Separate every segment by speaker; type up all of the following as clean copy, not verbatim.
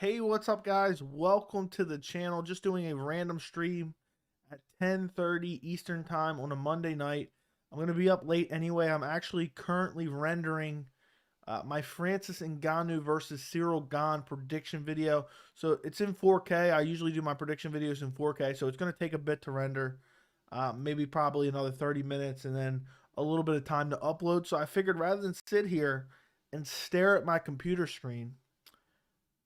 Speaker 1: Hey, what's up, guys? Welcome to the channel. Just doing a random stream at 10:30 Eastern Time on a Monday night. I'm going to be up late anyway. I'm actually currently rendering my Francis Ngannou versus Ciryl Gane prediction video. So it's in 4K. I usually do my prediction videos in 4K, so it's going to take a bit to render. Maybe probably another 30 minutes and then a little bit of time to upload. So I figured rather than sit here and stare at my computer screen,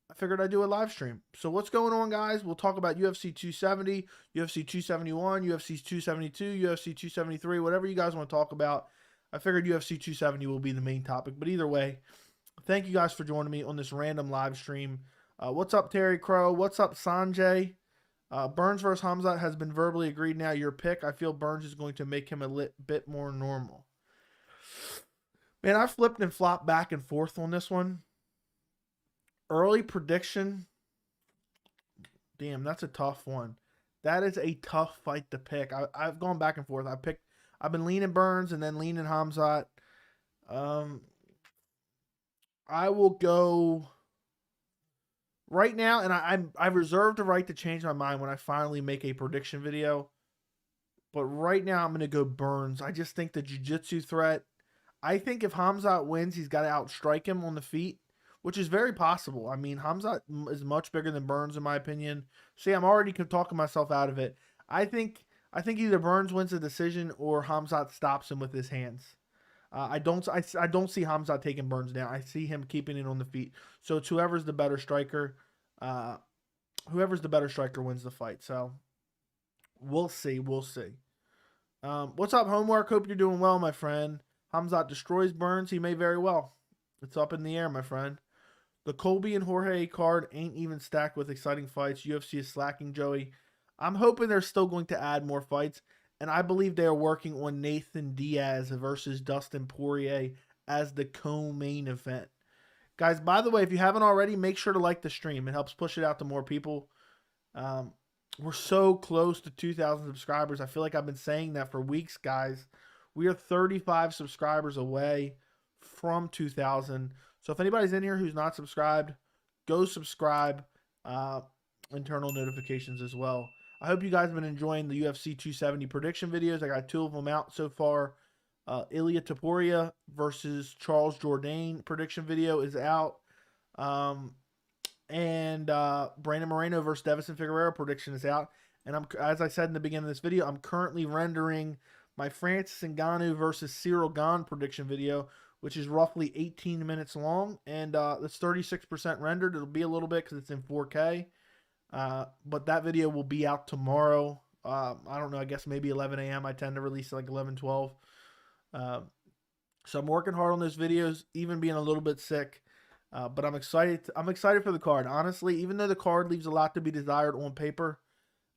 Speaker 1: I figured I'd do a live stream. So what's going on, guys? We'll talk about UFC 270, UFC 271, UFC 272, UFC 273, whatever you guys want to talk about. I figured UFC 270 will be the main topic. But either way, thank you guys for joining me on this random live stream. What's up, Terry Crow? What's up, Sanjay? Burns versus Khamzat has been verbally agreed now. Your pick. I feel Burns is going to make him a bit more normal. Man, I flipped and flopped back and forth on this one. Early prediction. Damn, that's a tough one. That is a tough fight to pick. I've gone back and forth. I've been leaning Burns and then leaning Khamzat. I will go right now, and I reserve the right to change my mind when I finally make a prediction video. But right now, I'm going to go Burns. I just think the jiu-jitsu threat. I think if Khamzat wins, he's got to outstrike him on the feet, which is very possible. I mean, Khamzat is much bigger than Burns, in my opinion. See, I'm already talking myself out of it. I think either Burns wins the decision or Khamzat stops him with his hands. I don't see Khamzat taking Burns down. I see him keeping it on the feet. So it's whoever's the better striker. Whoever's the better striker wins the fight. So we'll see. We'll see. What's up, Homework? Hope you're doing well, my friend. Khamzat destroys Burns. He may very well. It's up in the air, my friend. The Colby and Jorge card ain't even stacked with exciting fights. UFC is slacking, Joey. I'm hoping they're still going to add more fights, and I believe they are working on Nate Diaz versus Dustin Poirier as the co-main event. Guys, by the way, if you haven't already, make sure to like the stream. It helps push it out to more people. We're so close to 2,000 subscribers. I feel like I've been saying that for weeks, guys. We are 35 subscribers away from 2,000. So if anybody's in here who's not subscribed, go subscribe. Internal notifications as well. I hope you guys have been enjoying the UFC 270 prediction videos. I got 2 of them out so far. Ilia Topuria versus Charles Jourdain prediction video is out. And Brandon Moreno versus Davison Figueroa prediction is out. And as I said in the beginning of this video, I'm currently rendering my Francis Ngannou versus Ciryl Gane prediction video, which is roughly 18 minutes long, and it's 36% rendered. It'll be a little bit because it's in 4K, but that video will be out tomorrow. I don't know, I guess maybe 11 a.m. I tend to release like 11, 12. So I'm working hard on those videos, even being a little bit sick, but I'm excited. I'm excited for the card. Honestly, even though the card leaves a lot to be desired on paper,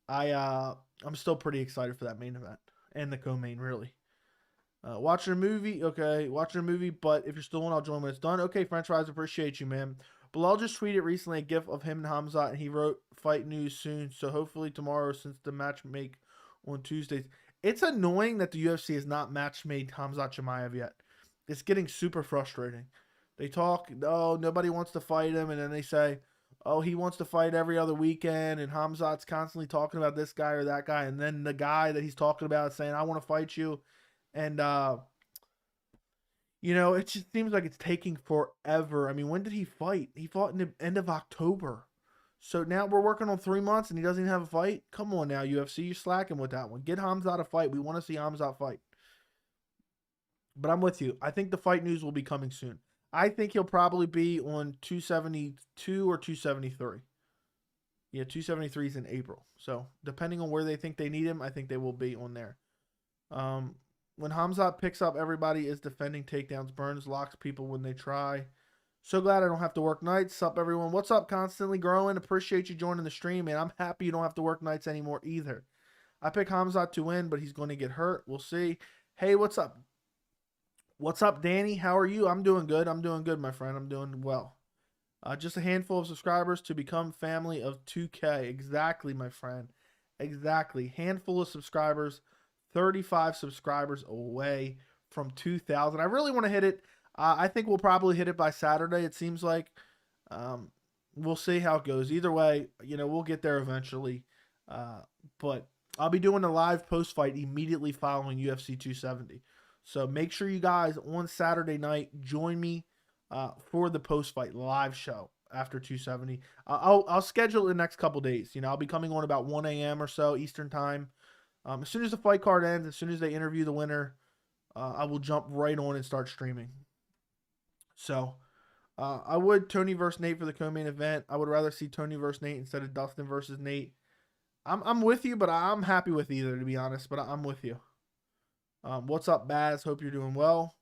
Speaker 1: I'm still pretty excited for that main event and the co-main, really. Watching a movie, okay. Watching a movie, but if you're still on, I'll join when it's done. Okay, French fries, appreciate you, man. Bilal just tweeted recently a gif of him and Khamzat, and he wrote fight news soon. So hopefully tomorrow, since the match make on Tuesdays. It's annoying that the UFC has not match made Khamzat Chimaev yet. It's getting super frustrating. They talk, oh, nobody wants to fight him, and then they say, oh, he wants to fight every other weekend, and Khamzat's constantly talking about this guy or that guy, and then the guy that he's talking about is saying, I want to fight you. And, you know, it just seems like it's taking forever. I mean, when did he fight? He fought in the end of October. So now we're working on 3 months and he doesn't even have a fight? Come on now, UFC. You're slacking with that one. Get Khamzat a fight. We want to see Khamzat fight. But I'm with you. I think the fight news will be coming soon. I think he'll probably be on 272 or 273. Yeah, 273 is in April. So depending on where they think they need him, I think they will be on there. When Khamzat picks up, everybody is defending takedowns. Burns locks people when they try. So glad I don't have to work nights. Sup, everyone? What's up, Constantly Growing? Appreciate you joining the stream, man. I'm happy you don't have to work nights anymore either. I pick Khamzat to win, but he's going to get hurt. We'll see. Hey, what's up? What's up, Danny? How are you? I'm doing good. I'm doing good, my friend. I'm doing well. Just a handful of subscribers to become family of 2K. Exactly, my friend. Exactly. Handful of subscribers. 35 subscribers away from 2,000. I really want to hit it. I think we'll probably hit it by Saturday, it seems like. we'll see how it goes. Either way, we'll get there eventually. But I'll be doing a live post fight immediately following UFC 270. So make sure you guys on Saturday night join me for the post fight live show after 270. I'll schedule it the next couple days. I'll be coming on about 1 a.m. or so Eastern time. As soon as the fight card ends, as soon as they interview the winner, I will jump right on and start streaming. So I would Tony versus Nate for the co-main event. I would rather see Tony versus Nate instead of Dustin versus Nate. I'm with you, but I'm happy with either, to be honest. But I'm with you. What's up, Baz? Hope you're doing well.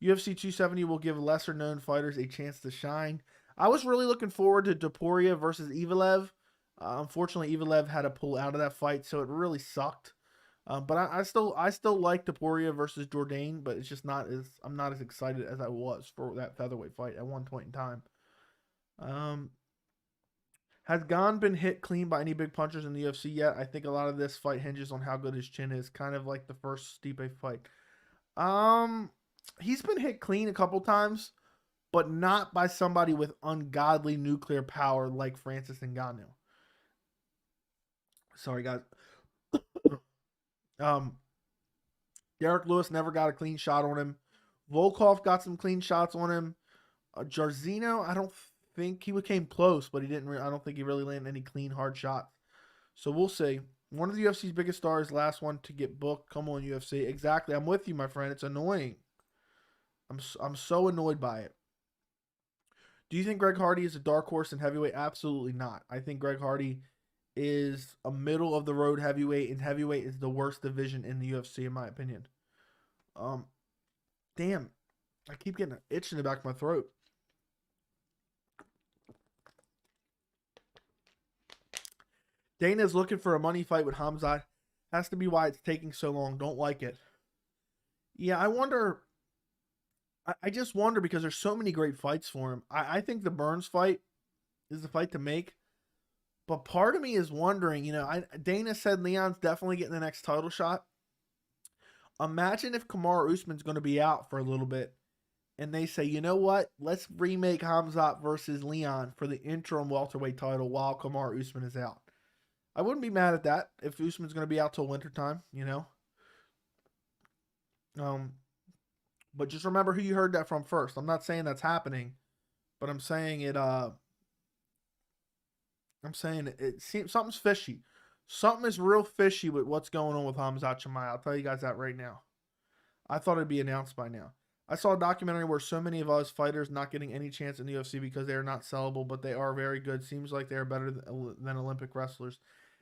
Speaker 1: UFC 270 will give lesser-known fighters a chance to shine. I was really looking forward to Poirier versus Evelev. Unfortunately, Evelev had to pull out of that fight, so it really sucked. But I still like the Poirier versus Jourdain, but it's just I'm not as excited as I was for that featherweight fight at one point in time. Has Gane been hit clean by any big punchers in the UFC yet? I think a lot of this fight hinges on how good his chin is, kind of like the first Stipe fight. He's been hit clean a couple times, but not by somebody with ungodly nuclear power like Francis Ngannou. Sorry, guys. Derek Lewis never got a clean shot on him. Volkov got some clean shots on him. Jairzinho, I don't think he came close, but he didn't. I don't think he really landed any clean, hard shots. So we'll see. One of the UFC's biggest stars, last one to get booked. Come on, UFC. Exactly. I'm with you, my friend. It's annoying. I'm so annoyed by it. Do you think Greg Hardy is a dark horse in heavyweight? Absolutely not. I think Greg Hardy is a middle of the road heavyweight, and heavyweight is the worst division in the UFC, in my opinion. Damn, I keep getting an itch in the back of my throat. Dana's looking for a money fight with Khamzat. Has to be why it's taking so long. Don't like it. Yeah, I wonder. I just wonder because there's so many great fights for him. I think the Burns fight is the fight to make. But part of me is wondering, Dana said Leon's definitely getting the next title shot. Imagine if Kamaru Usman's going to be out for a little bit, and they say, you know what? Let's remake Khamzat versus Leon for the interim welterweight title while Kamaru Usman is out. I wouldn't be mad at that if Usman's going to be out till wintertime, But just remember who you heard that from first. I'm not saying that's happening, but I'm saying it. It seems something's fishy. Something is real fishy with what's going on with Khamzat Chimaev. I'll tell you guys that right now. I thought it'd be announced by now. I saw a documentary where so many of us fighters not getting any chance in the UFC because they are not sellable, but they are very good. Seems like they are better than Olympic wrestlers.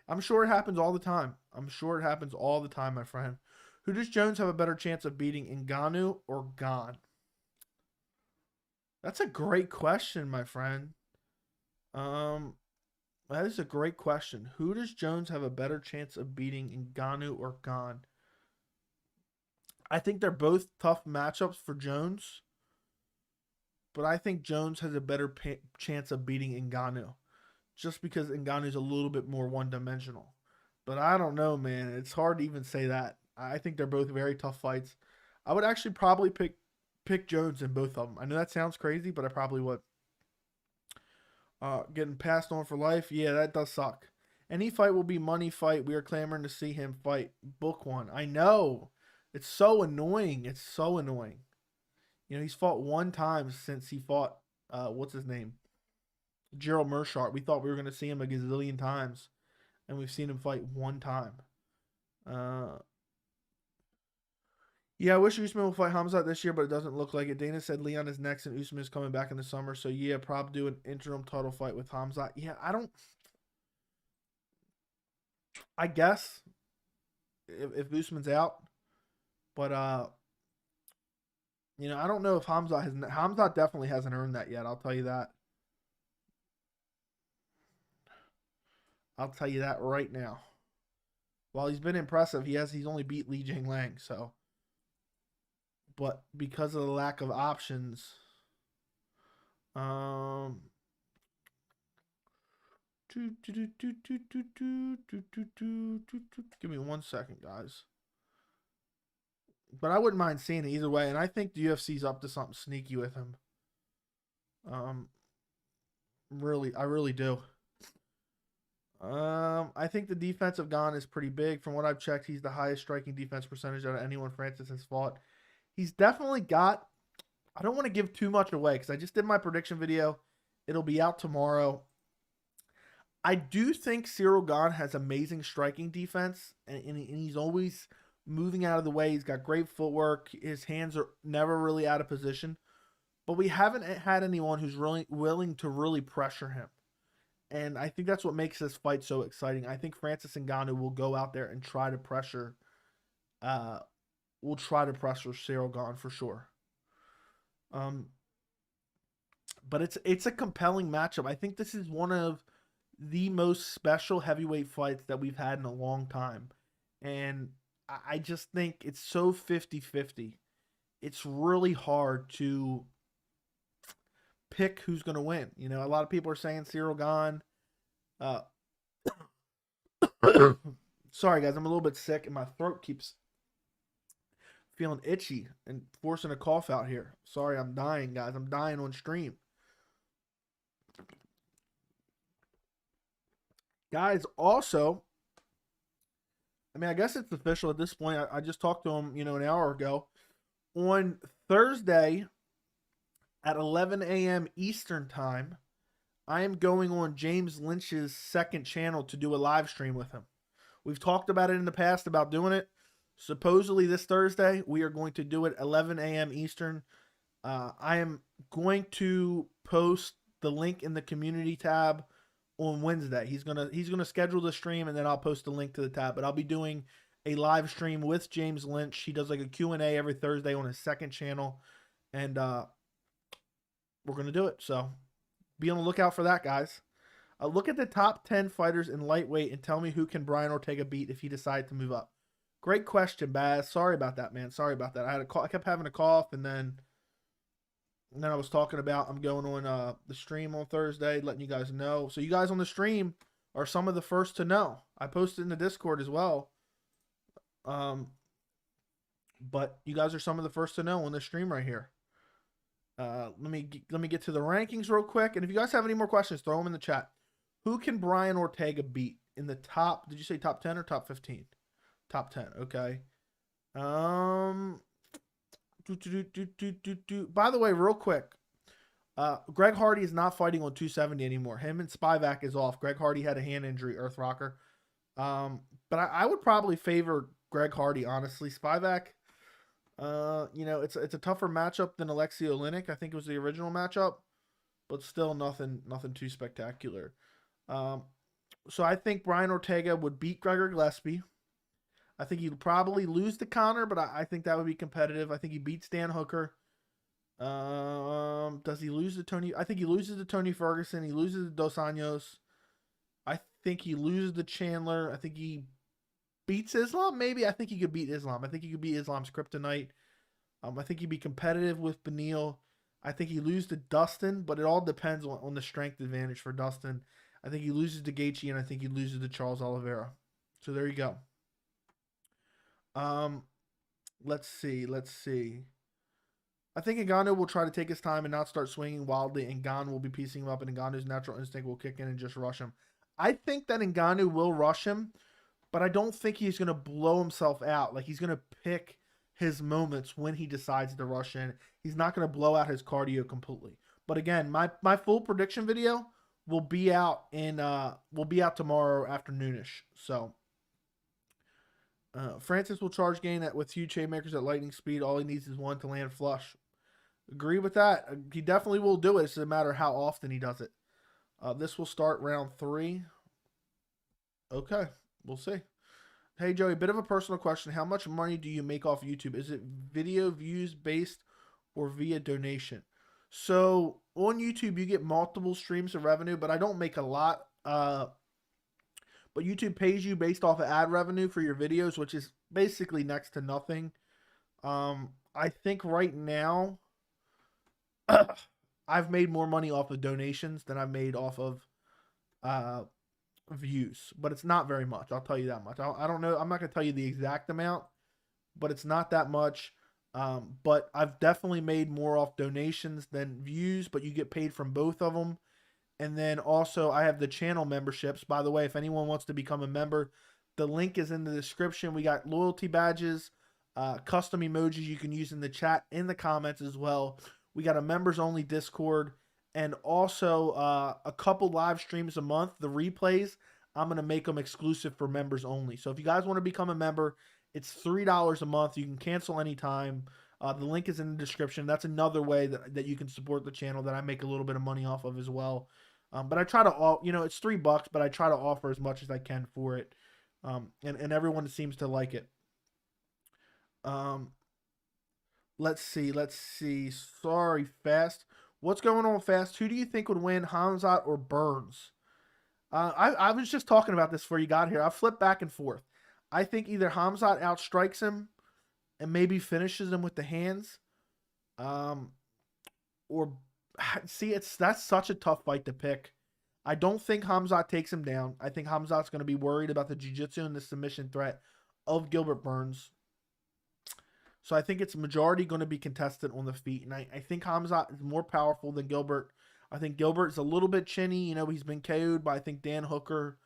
Speaker 1: I'm sure it happens all the time. My friend. Who does Jones have a better chance of beating, Ngannou or Gane? That's a great question, my friend. That is a great question. Who does Jones have a better chance of beating, Ngannou or Gane? I think they're both tough matchups for Jones, but I think Jones has a better chance of beating Ngannou, just because Ngannou's a little bit more one-dimensional. But I don't know, man. It's hard to even say that. I think they're both very tough fights. I would actually probably pick Jones in both of them. I know that sounds crazy, but I probably would. Getting passed on for life. Yeah, that does suck. Any fight will be money fight. We are clamoring to see him fight. Book one. I know. It's so annoying. He's fought one time since he fought, what's his name? Gerald Meerschaert. We thought we were going to see him a gazillion times, and we've seen him fight one time. Yeah, I wish Usman will fight Khamzat this year, but it doesn't look like it. Dana said Leon is next and Usman is coming back in the summer. So, yeah, probably do an interim title fight with Khamzat. Yeah, I guess if Usman's out. But, I don't know if Khamzat definitely hasn't earned that yet. I'll tell you that. I'll tell you that right now. While he's been impressive, he's only beat Li Jingliang, so. But because of the lack of options, give me 1 second, guys. But I wouldn't mind seeing it either way, and I think the UFC's up to something sneaky with him. I really do. I think the defensive Gane is pretty big. From what I've checked, he's the highest striking defense percentage out of anyone Francis has fought. He's definitely got. I don't want to give too much away because I just did my prediction video. It'll be out tomorrow. I do think Ciryl Gane has amazing striking defense, and he's always moving out of the way. He's got great footwork. His hands are never really out of position. But we haven't had anyone who's really willing to really pressure him. And I think that's what makes this fight so exciting. I think Francis Ngannou will go out there and try to pressure Ciryl Gane for sure. But it's a compelling matchup. I think this is one of the most special heavyweight fights that we've had in a long time. And I just think it's so 50-50. It's really hard to pick who's going to win. You know, a lot of people are saying Ciryl Gane. Sorry, guys, I'm a little bit sick and my throat keeps feeling itchy and forcing a cough out here. Sorry, I'm dying, guys. I'm dying on stream. Guys, also, I mean, I guess it's official at this point. I just talked to him, an hour ago. On Thursday at 11 a.m. Eastern time, I am going on James Lynch's second channel to do a live stream with him. We've talked about it in the past about doing it. Supposedly this Thursday, we are going to do it 11 a.m. Eastern. I am going to post the link in the community tab on Wednesday. He's gonna schedule the stream, and then I'll post the link to the tab. But I'll be doing a live stream with James Lynch. He does like a Q&A every Thursday on his second channel, and we're gonna do it. So be on the lookout for that, guys. Look at the top 10 fighters in lightweight and tell me who can Brian Ortega beat if he decides to move up. Great question, Baz. Sorry about that, man. Sorry about that. I kept having a cough, and then I was talking about I'm going on the stream on Thursday, letting you guys know. So you guys on the stream are some of the first to know. I posted in the Discord as well. But you guys are some of the first to know on the stream right here. Let me get to the rankings real quick. And if you guys have any more questions, throw them in the chat. Who can Brian Ortega beat in the top? Did you say top 10 or top 15? Top 10. Okay. By the way, real quick, Greg Hardy is not fighting on 270 anymore. Him and Spivak is off. Greg Hardy had a hand injury, Earth Rocker. But I would probably favor Greg Hardy, honestly. Spivak, it's a tougher matchup than Alexei Oleinik. I think it was the original matchup, but still nothing too spectacular. So I think Brian Ortega would beat Gregor Gillespie. I think he'd probably lose to Conor, but I think that would be competitive. I think he beats Dan Hooker. Does he lose to Tony? I think he loses to Tony Ferguson. He loses to Dos Anjos. I think he loses to Chandler. I think he beats Islam, maybe. I think he could beat Islam. I think he could beat Islam's kryptonite. I think he'd be competitive with Beneil. I think he loses to Dustin, but it all depends on the strength advantage for Dustin. I think he loses to Gaethje, and I think he loses to Charles Oliveira. So there you go. Let's see. I think Ngannou will try to take his time and not start swinging wildly, and Gane will be piecing him up, and Ngannou's natural instinct will kick in and just rush him. I think that Ngannou will rush him, but I don't think he's going to blow himself out. Like, he's going to pick his moments when he decides to rush in. He's not going to blow out his cardio completely. But again, my full prediction video will be out tomorrow afternoonish. So Francis will charge Gane with huge haymakers at lightning speed. All he needs is one to land flush. Agree with that. He definitely will do it. It's just a matter of how often he does it. This will start round 3. Okay, we'll see. Hey, Joey, a bit of a personal question. How much money do you make off YouTube? Is it video views based or via donation? So on YouTube, you get multiple streams of revenue, but I don't make a lot. But YouTube pays you based off of ad revenue for your videos, which is basically next to nothing. I think right now I've made more money off of donations than I've made off of views, but it's not very much. I'll tell you that much. I don't know. I'm not going to tell you the exact amount, but it's not that much. But I've definitely made more off donations than views, but you get paid from both of them. And then also I have the channel memberships. By the way, if anyone wants to become a member, the link is in the description. We got loyalty badges, custom emojis you can use in the chat, in the comments as well. We got a members only Discord, and also a couple live streams a month. The replays, I'm going to make them exclusive for members only. So if you guys want to become a member, it's $3 a month. You can cancel anytime. The link is in the description. That's another way that you can support the channel that I make a little bit of money off of as well. But I try to, it's $3, but I try to offer as much as I can for it. And everyone seems to like it. Let's see. Sorry, Fast. What's going on, Fast? Who do you think would win, Khamzat or Burns? I was just talking about this before you got here. I flipped back and forth. I think either Khamzat outstrikes him and maybe finishes him with the hands. Or see, that's such a tough fight to pick. I don't think Khamzat takes him down. I think Khamzat's going to be worried about the jiu-jitsu and the submission threat of Gilbert Burns. So I think it's majority going to be contested on the feet. And I think Khamzat is more powerful than Gilbert. I think Gilbert's a little bit chinny. He's been KO'd by, I think, Dan Hooker,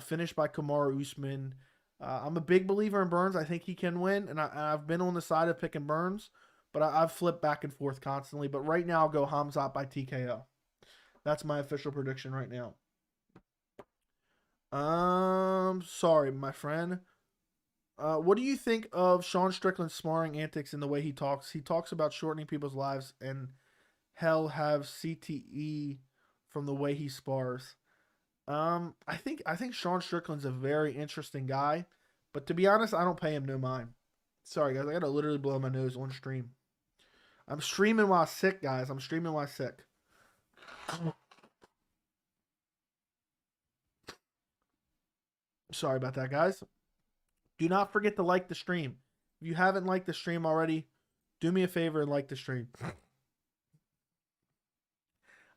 Speaker 1: finished by Kamaru Usman. I'm a big believer in Burns. I think he can win. And I've been on the side of picking Burns. But I've flipped back and forth constantly. But right now, I'll go Khamzat by TKO. That's my official prediction right now. Sorry, my friend. What do you think of Sean Strickland's sparring antics and the way he talks? He talks about shortening people's lives and hell have CTE from the way he spars. I think Sean Strickland's a very interesting guy, but to be honest, I don't pay him no mind. Sorry, guys. I gotta literally blow my nose on stream. I'm streaming while sick, guys. I'm streaming while sick. Sorry about that, guys. Do not forget to like the stream. If you haven't liked the stream already, do me a favor and like the stream.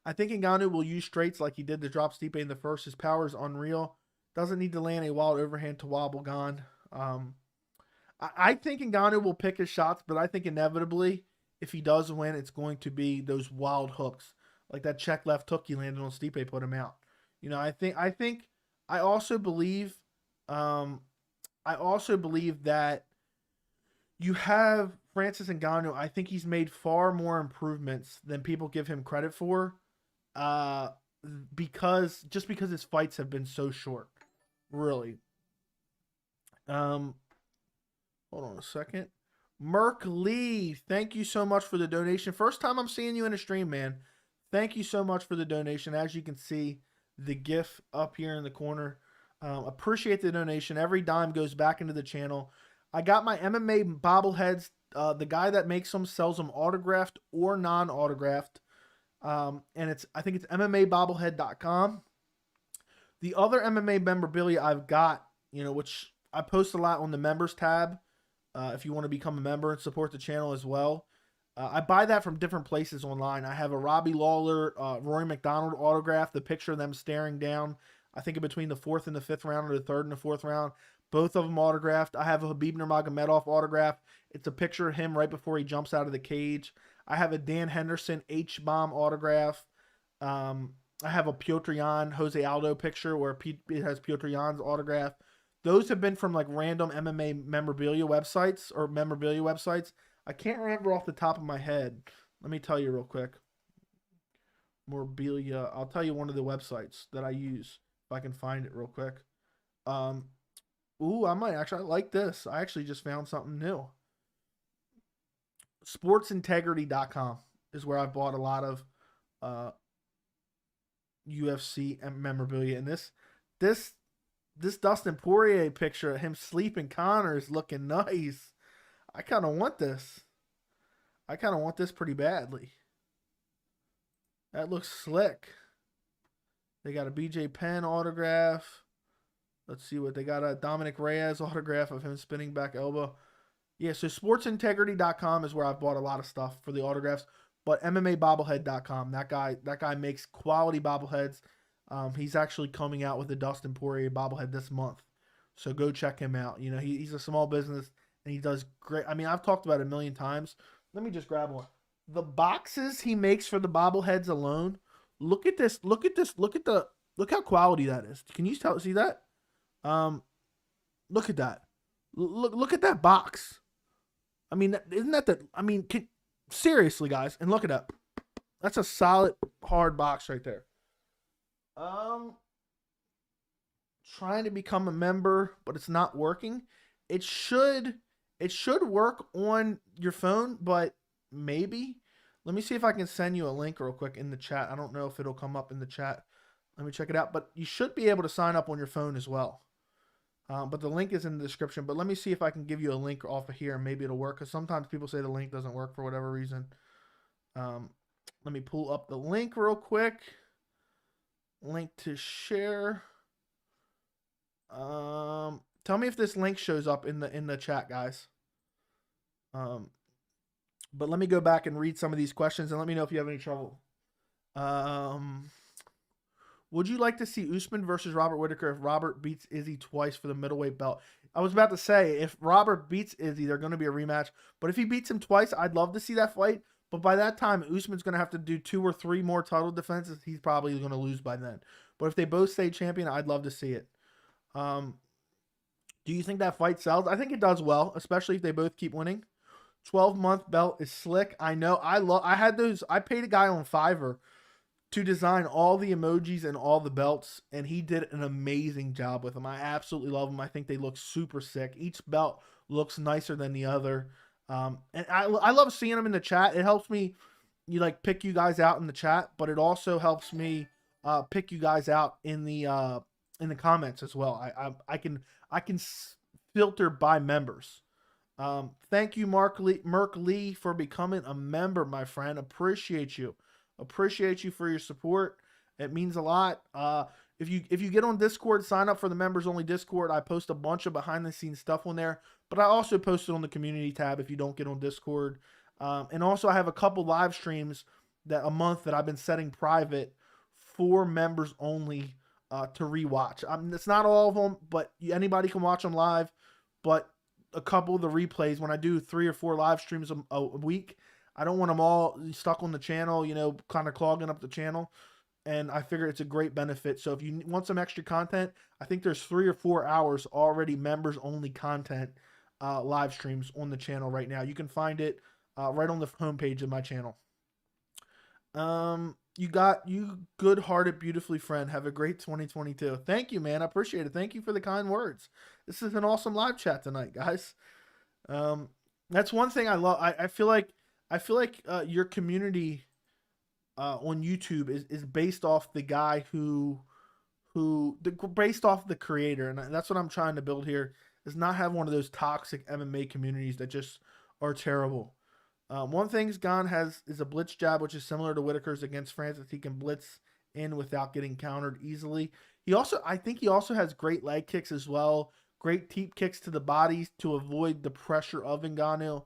Speaker 1: I think Ngannou will use straights like he did to drop Stipe in the first. His power is unreal. Doesn't need to land a wild overhand to wobble Gane. I think Ngannou will pick his shots, but I think inevitably, if he does win, it's going to be those wild hooks. Like that check left hook he landed on Stipe put him out. I also believe that you have Francis Ngannou. I think he's made far more improvements than people give him credit for. Because his fights have been so short. Really. Hold on a second. Merk Lee, thank you so much for the donation. First time I'm seeing you in a stream, man. Thank you so much for the donation. As you can see, the GIF up here in the corner. Appreciate the donation. Every dime goes back into the channel. I got my MMA bobbleheads. The guy that makes them sells them autographed or non-autographed. And I think it's MMAbobblehead.com. The other MMA memorabilia I've got, which I post a lot on the members tab. If you want to become a member and support the channel as well. I buy that from different places online. I have a Robbie Lawler, Rory McDonald autograph, the picture of them staring down, I think in between the 4th and the 5th round, or the 3rd and the 4th round. Both of them autographed. I have a Khabib Nurmagomedov autograph. It's a picture of him right before he jumps out of the cage. I have a Dan Henderson H-Bomb autograph. I have a Piotr Jan Jose Aldo picture where it has Piotr Jan's autograph. Those have been from like random MMA memorabilia websites. I can't remember off the top of my head. Let me tell you real quick. Memorabilia. I'll tell you one of the websites that I use if I can find it real quick. Ooh, I like this. I actually just found something new. Sportsintegrity.com is where I've bought a lot of UFC memorabilia. And this Dustin Poirier picture of him sleeping Connor is looking nice. I kind of want this. I kind of want this pretty badly. That looks slick. They got a BJ Penn autograph. Let's see what they got. A Dominic Reyes autograph of him spinning back elbow. Yeah, so sportsintegrity.com is where I've bought a lot of stuff for the autographs. But MMAbobblehead.com, that guy makes quality bobbleheads. He's actually coming out with the Dustin Poirier bobblehead this month. So go check him out. He's a small business and he does great. I mean, I've talked about it a million times. Let me just grab one. The boxes he makes for the bobbleheads alone Look at this. Look at this. Look how quality that is. Can you see that? Um, look at that. Look at that box. I mean, isn't that the? I mean, seriously, guys, and look at that. That's a solid hard box right there. Trying to become a member, but it's not working. It should work on your phone, but maybe. Let me see if I can send you a link real quick in the chat. I don't know if it'll come up in the chat. Let me check it out. But you should be able to sign up on your phone as well. But the link is in the description. But let me see if I can give you a link off of here. Maybe it'll work. Because sometimes people say the link doesn't work for whatever reason. Let me pull up the link real quick. Link to share. Tell me if this link shows up in the chat, guys. But let me go back and read some of these questions and let me know if you have any trouble. Would you like to see Usman versus Robert Whittaker if Robert beats Izzy twice for the middleweight belt? I was about to say, if Robert beats Izzy, they're going to be a rematch. But if he beats him twice, I'd love to see that fight. But by that time, Usman's going to have to do 2 or 3 more title defenses. He's probably going to lose by then. But if they both stay champion, I'd love to see it. Do you think that fight sells? I think it does well, especially if they both keep winning. 12-month belt is slick. I know. I had those. I paid a guy on Fiverr to design all the emojis and all the belts, and he did an amazing job with them. I absolutely love them. I think they look super sick. Each belt looks nicer than the other. And I love seeing them in the chat. It helps me, pick you guys out in the chat, but it also helps me pick you guys out in the comments as well. I can filter by members. Thank you, Merk Lee, for becoming a member, my friend. Appreciate you for your support. It means a lot. If you get on Discord, sign up for the members only Discord. I post a bunch of behind the scenes stuff on there, but I also post it on the community tab if you don't get on Discord. And also I have a couple live streams a month that I've been setting private for members only to rewatch. It's not all of them, but anybody can watch them live. But a couple of the replays, when I do 3 or 4 live streams a week, I don't want them all stuck on the channel, kind of clogging up the channel. And I figure it's a great benefit. So if you want some extra content, I think there's 3 or 4 hours already members only content live streams on the channel right now. You can find it right on the homepage of my channel. You good-hearted, beautifully friend. Have a great 2022. Thank you, man. I appreciate it. Thank you for the kind words. This is an awesome live chat tonight, guys. That's one thing I love. I feel like your community on YouTube is based off the guy based off the creator, and that's what I'm trying to build here. Is not have one of those toxic MMA communities that just are terrible. One thing Gane has is a blitz jab, which is similar to Whittaker's against Francis. He can blitz in without getting countered easily. I think he also has great leg kicks as well. Great teep kicks to the body to avoid the pressure of Ngannou.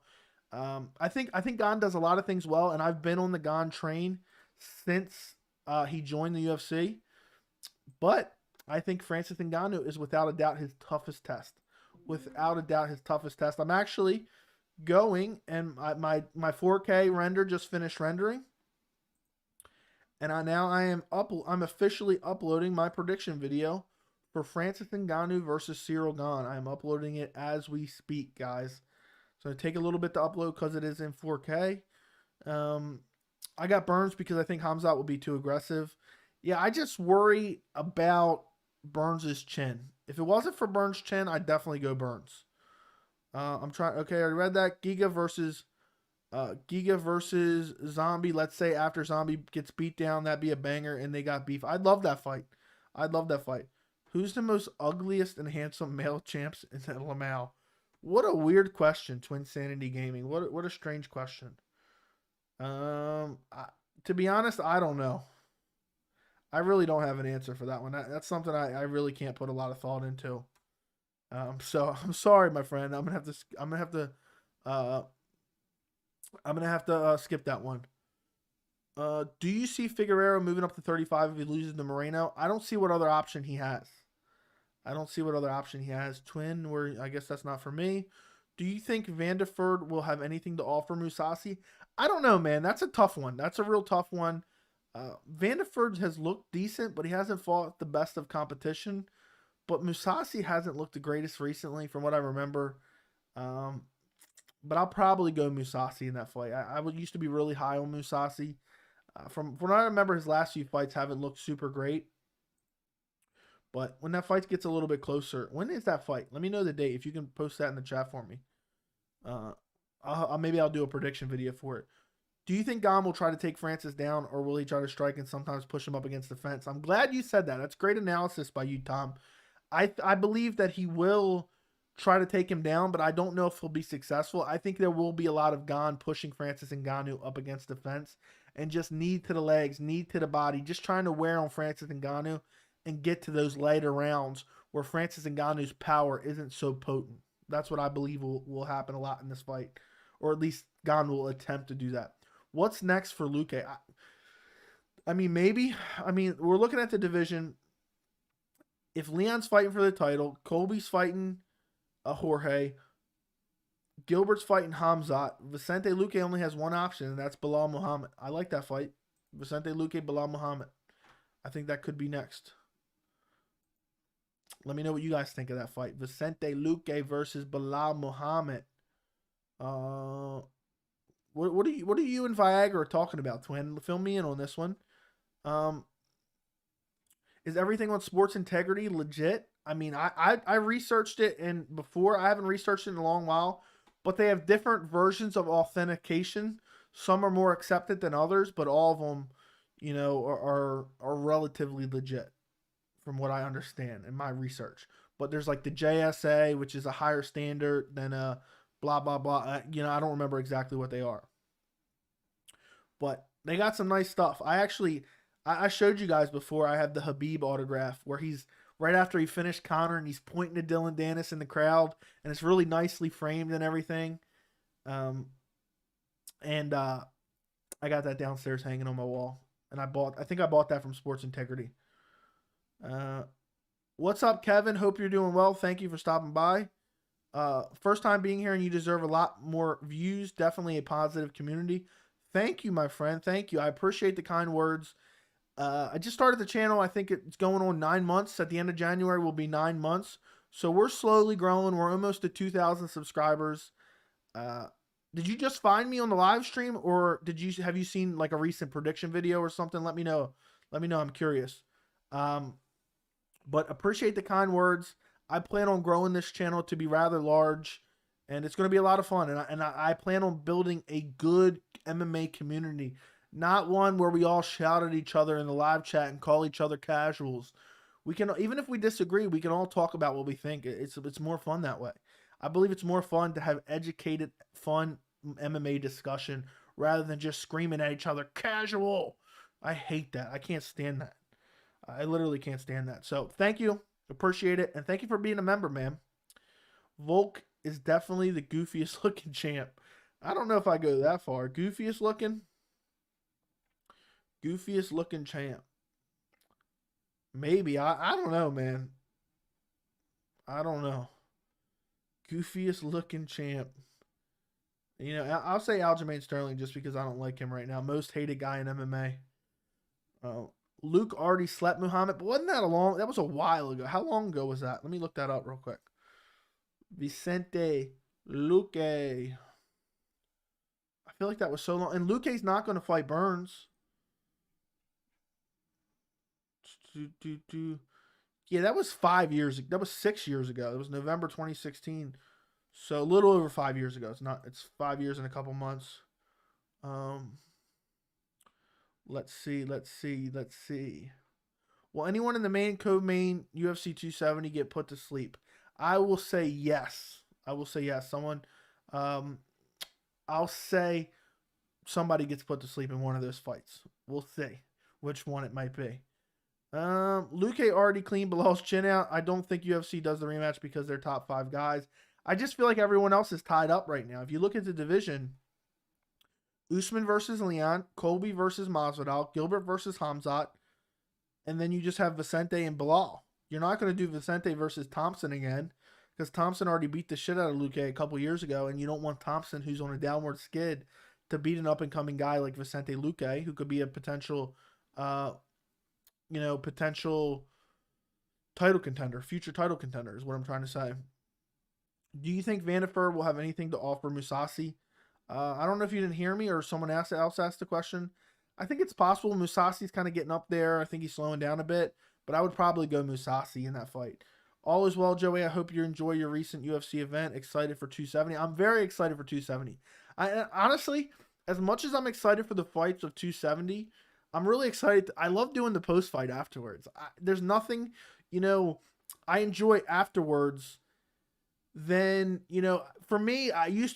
Speaker 1: I think Gane does a lot of things well, and I've been on the Gane train since he joined the UFC. But I think Francis Ngannou is without a doubt his toughest test. Without a doubt his toughest test. I'm actually going, and my 4K render just finished rendering, and I'm officially uploading my prediction video for Francis Ngannou versus Ciryl Gane. I am uploading it as we speak, guys. So it'll take a little bit to upload because it is in 4K. I got Burns because I think Khamzat will be too aggressive. Yeah, I just worry about Burns' chin. If it wasn't for Burns' chin, I'd definitely go Burns. I'm trying. Okay, I read that. Giga versus Zombie. Let's say after Zombie gets beat down, that'd be a banger, and they got beef. I'd love that fight. Who's the most ugliest and handsome male champs in Lamau? What a weird question, Twin Sanity Gaming. What a strange question. To be honest, I don't know. I really don't have an answer for that one. That's something I really can't put a lot of thought into. So I'm sorry, my friend. I'm gonna have to skip that one. Do you see Figueroa moving up to 35 if he loses to Moreno? I don't see what other option he has. Twin, where I guess that's not for me. Do you think Vanderford will have anything to offer Mousasi? I don't know, man. That's a tough one. That's a real tough one. Vanderford has looked decent, but he hasn't fought the best of competition. But Mousasi hasn't looked the greatest recently, from what I remember. Um, but I'll probably go Mousasi in that fight. I used to be really high on Mousasi. From what I remember, his last few fights haven't looked super great. But when that fight gets a little bit closer, when is that fight? Let me know the date if you can post that in the chat for me. Maybe I'll do a prediction video for it. Do you think Gane will try to take Francis down, or will he try to strike and sometimes push him up against the fence? I'm glad you said that. That's great analysis by you, Tom. I believe that he will try to take him down, but I don't know if he'll be successful. I think there will be a lot of Gane pushing Francis Ngannou up against the fence and just knee to the legs, knee to the body, just trying to wear on Francis Ngannou and get to those later rounds where Francis Ngannou's power isn't so potent. That's what I believe will happen a lot in this fight, or at least Gane will attempt to do that. What's next for Luque? I mean, maybe. I mean, we're looking at the division. If Leon's fighting for the title, Colby's fighting Jorge, Gilbert's fighting Khamzat, Vicente Luque only has one option, and that's Belal Muhammad. I like that fight. Vicente Luque, Belal Muhammad. I think that could be next. Let me know what you guys think of that fight. Vicente Luque versus Belal Muhammad. What are you and Viagra talking about, twin? Fill me in on this one. Is everything on Sports Integrity legit? I mean, I researched it, and before, I haven't researched it in a long while, but they have different versions of authentication. Some are more accepted than others, but all of them, you know, are relatively legit from what I understand in my research. But there's like the JSA, which is a higher standard than blah, blah, blah. You know, I don't remember exactly what they are. But they got some nice stuff. I showed you guys before, I have the Habib autograph where he's right after he finished Conor and he's pointing to Dylan Dennis in the crowd, and it's really nicely framed and everything. I got that downstairs hanging on my wall, and I think I bought that from Sports Integrity. What's up, Kevin? Hope you're doing well. Thank you for stopping by. First time being here, and you deserve a lot more views. Definitely a positive community. Thank you, my friend. Thank you. I appreciate the kind words. I just started the channel. I think it's going on 9 months. At the end of January will be 9 months. So we're slowly growing. We're almost to 2,000 subscribers. Did you just find me on the live stream, or have you seen like a recent prediction video or something? Let me know. Let me know. I'm curious. But appreciate the kind words. I plan on growing this channel to be rather large, and it's going to be a lot of fun. And I plan on building a good MMA community. Not one where we all shout at each other in the live chat and call each other casuals. We can, even if we disagree, we can all talk about what we think. It's more fun that way. I believe it's more fun to have educated, fun MMA discussion rather than just screaming at each other, casual. I hate that. I can't stand that. I literally can't stand that. So thank you. Appreciate it. And thank you for being a member, man. Volk is definitely the goofiest looking champ. I don't know if I go that far. Goofiest looking? Goofiest looking champ. Maybe. I don't know, man. I don't know. Goofiest looking champ. You know, I'll say Aljamain Sterling just because I don't like him right now. Most hated guy in MMA. Luke already slept Muhammad, but wasn't that that was a while ago. How long ago was that? Let me look that up real quick. Vicente Luque. I feel like that was so long. And Luque's not going to fight Burns. Yeah, that was 5 years. That was 6 years ago. It was November 2016. So a little over 5 years ago. It's 5 years and a couple months. Let's see. Will anyone in the main co-main UFC 270 get put to sleep? I will say yes. Someone, I'll say somebody gets put to sleep in one of those fights. We'll see which one it might be. Luque already cleaned Bilal's chin out. I don't think UFC does the rematch because they're top 5 guys. I just feel like everyone else is tied up right now. If you look at the division, Usman versus Leon, Colby versus Masvidal, Gilbert versus Khamzat, and then you just have Vicente and Belal. You're not going to do Vicente versus Thompson again because Thompson already beat the shit out of Luque a couple years ago, and you don't want Thompson, who's on a downward skid, to beat an up-and-coming guy like Vicente Luque, who could be a potential potential title contender, future title contender is what I'm trying to say. Do you think Vandifer will have anything to offer Mousasi? I don't know if you didn't hear me or someone else asked the question. I think it's possible Mousasi's kind of getting up there. I think he's slowing down a bit, but I would probably go Mousasi in that fight. All is well, Joey. I hope you enjoy your recent UFC event. Excited for 270. I'm very excited for 270. I honestly, as much as I'm excited for the fights of 270, I'm really excited. I love doing the post fight afterwards. There's nothing, I enjoy afterwards. Then, for me,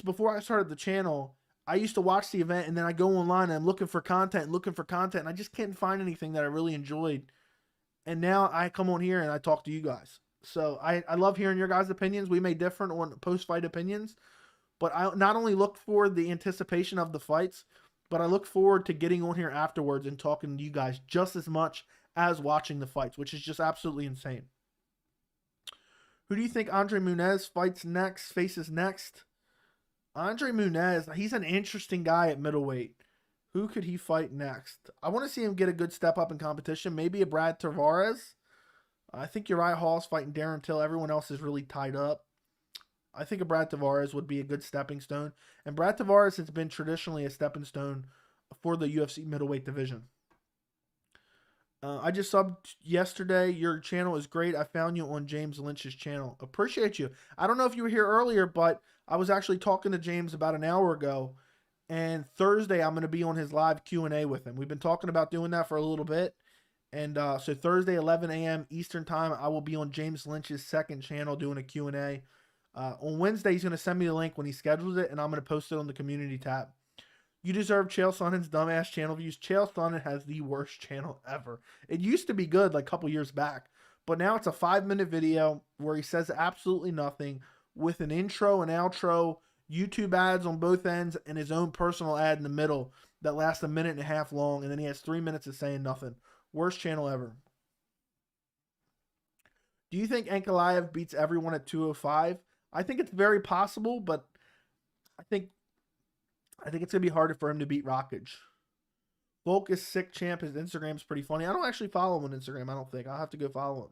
Speaker 1: before I started the channel, I used to watch the event and then I go online and I'm looking for content and I just can't find anything that I really enjoyed. And now I come on here and I talk to you guys. So I love hearing your guys' opinions. We may differ on post-fight opinions, but I not only look for the anticipation of the fights, but I look forward to getting on here afterwards and talking to you guys just as much as watching the fights, which is just absolutely insane. Who do you think Andre Muniz faces next? Andre Muniz, he's an interesting guy at middleweight. Who could he fight next? I want to see him get a good step up in competition. Maybe a Brad Tavares. I think Uriah Hall's fighting Darren Till. Everyone else is really tied up. I think a Brad Tavares would be a good stepping stone. And Brad Tavares has been traditionally a stepping stone for the UFC middleweight division. I just subbed yesterday. Your channel is great. I found you on James Lynch's channel. Appreciate you. I don't know if you were here earlier, but I was actually talking to James about an hour ago. And Thursday, I'm going to be on his live Q&A with him. We've been talking about doing that for a little bit. And so Thursday, 11 a.m. Eastern time, I will be on James Lynch's second channel doing a Q&A. On Wednesday, he's going to send me the link when he schedules it, and I'm going to post it on the community tab. You deserve Chael Sonnen's dumbass channel views. Chael Sonnen has the worst channel ever. It used to be good like a couple years back, but now it's a 5-minute video where he says absolutely nothing with an intro and outro, YouTube ads on both ends, and his own personal ad in the middle that lasts a minute and a half long, and then he has 3 minutes of saying nothing. Worst channel ever. Do you think Ankalaev beats everyone at 205? I think it's very possible, but I think it's going to be harder for him to beat Rockage. Volk is sick champ. His Instagram's pretty funny. I don't actually follow him on Instagram, I don't think. I'll have to go follow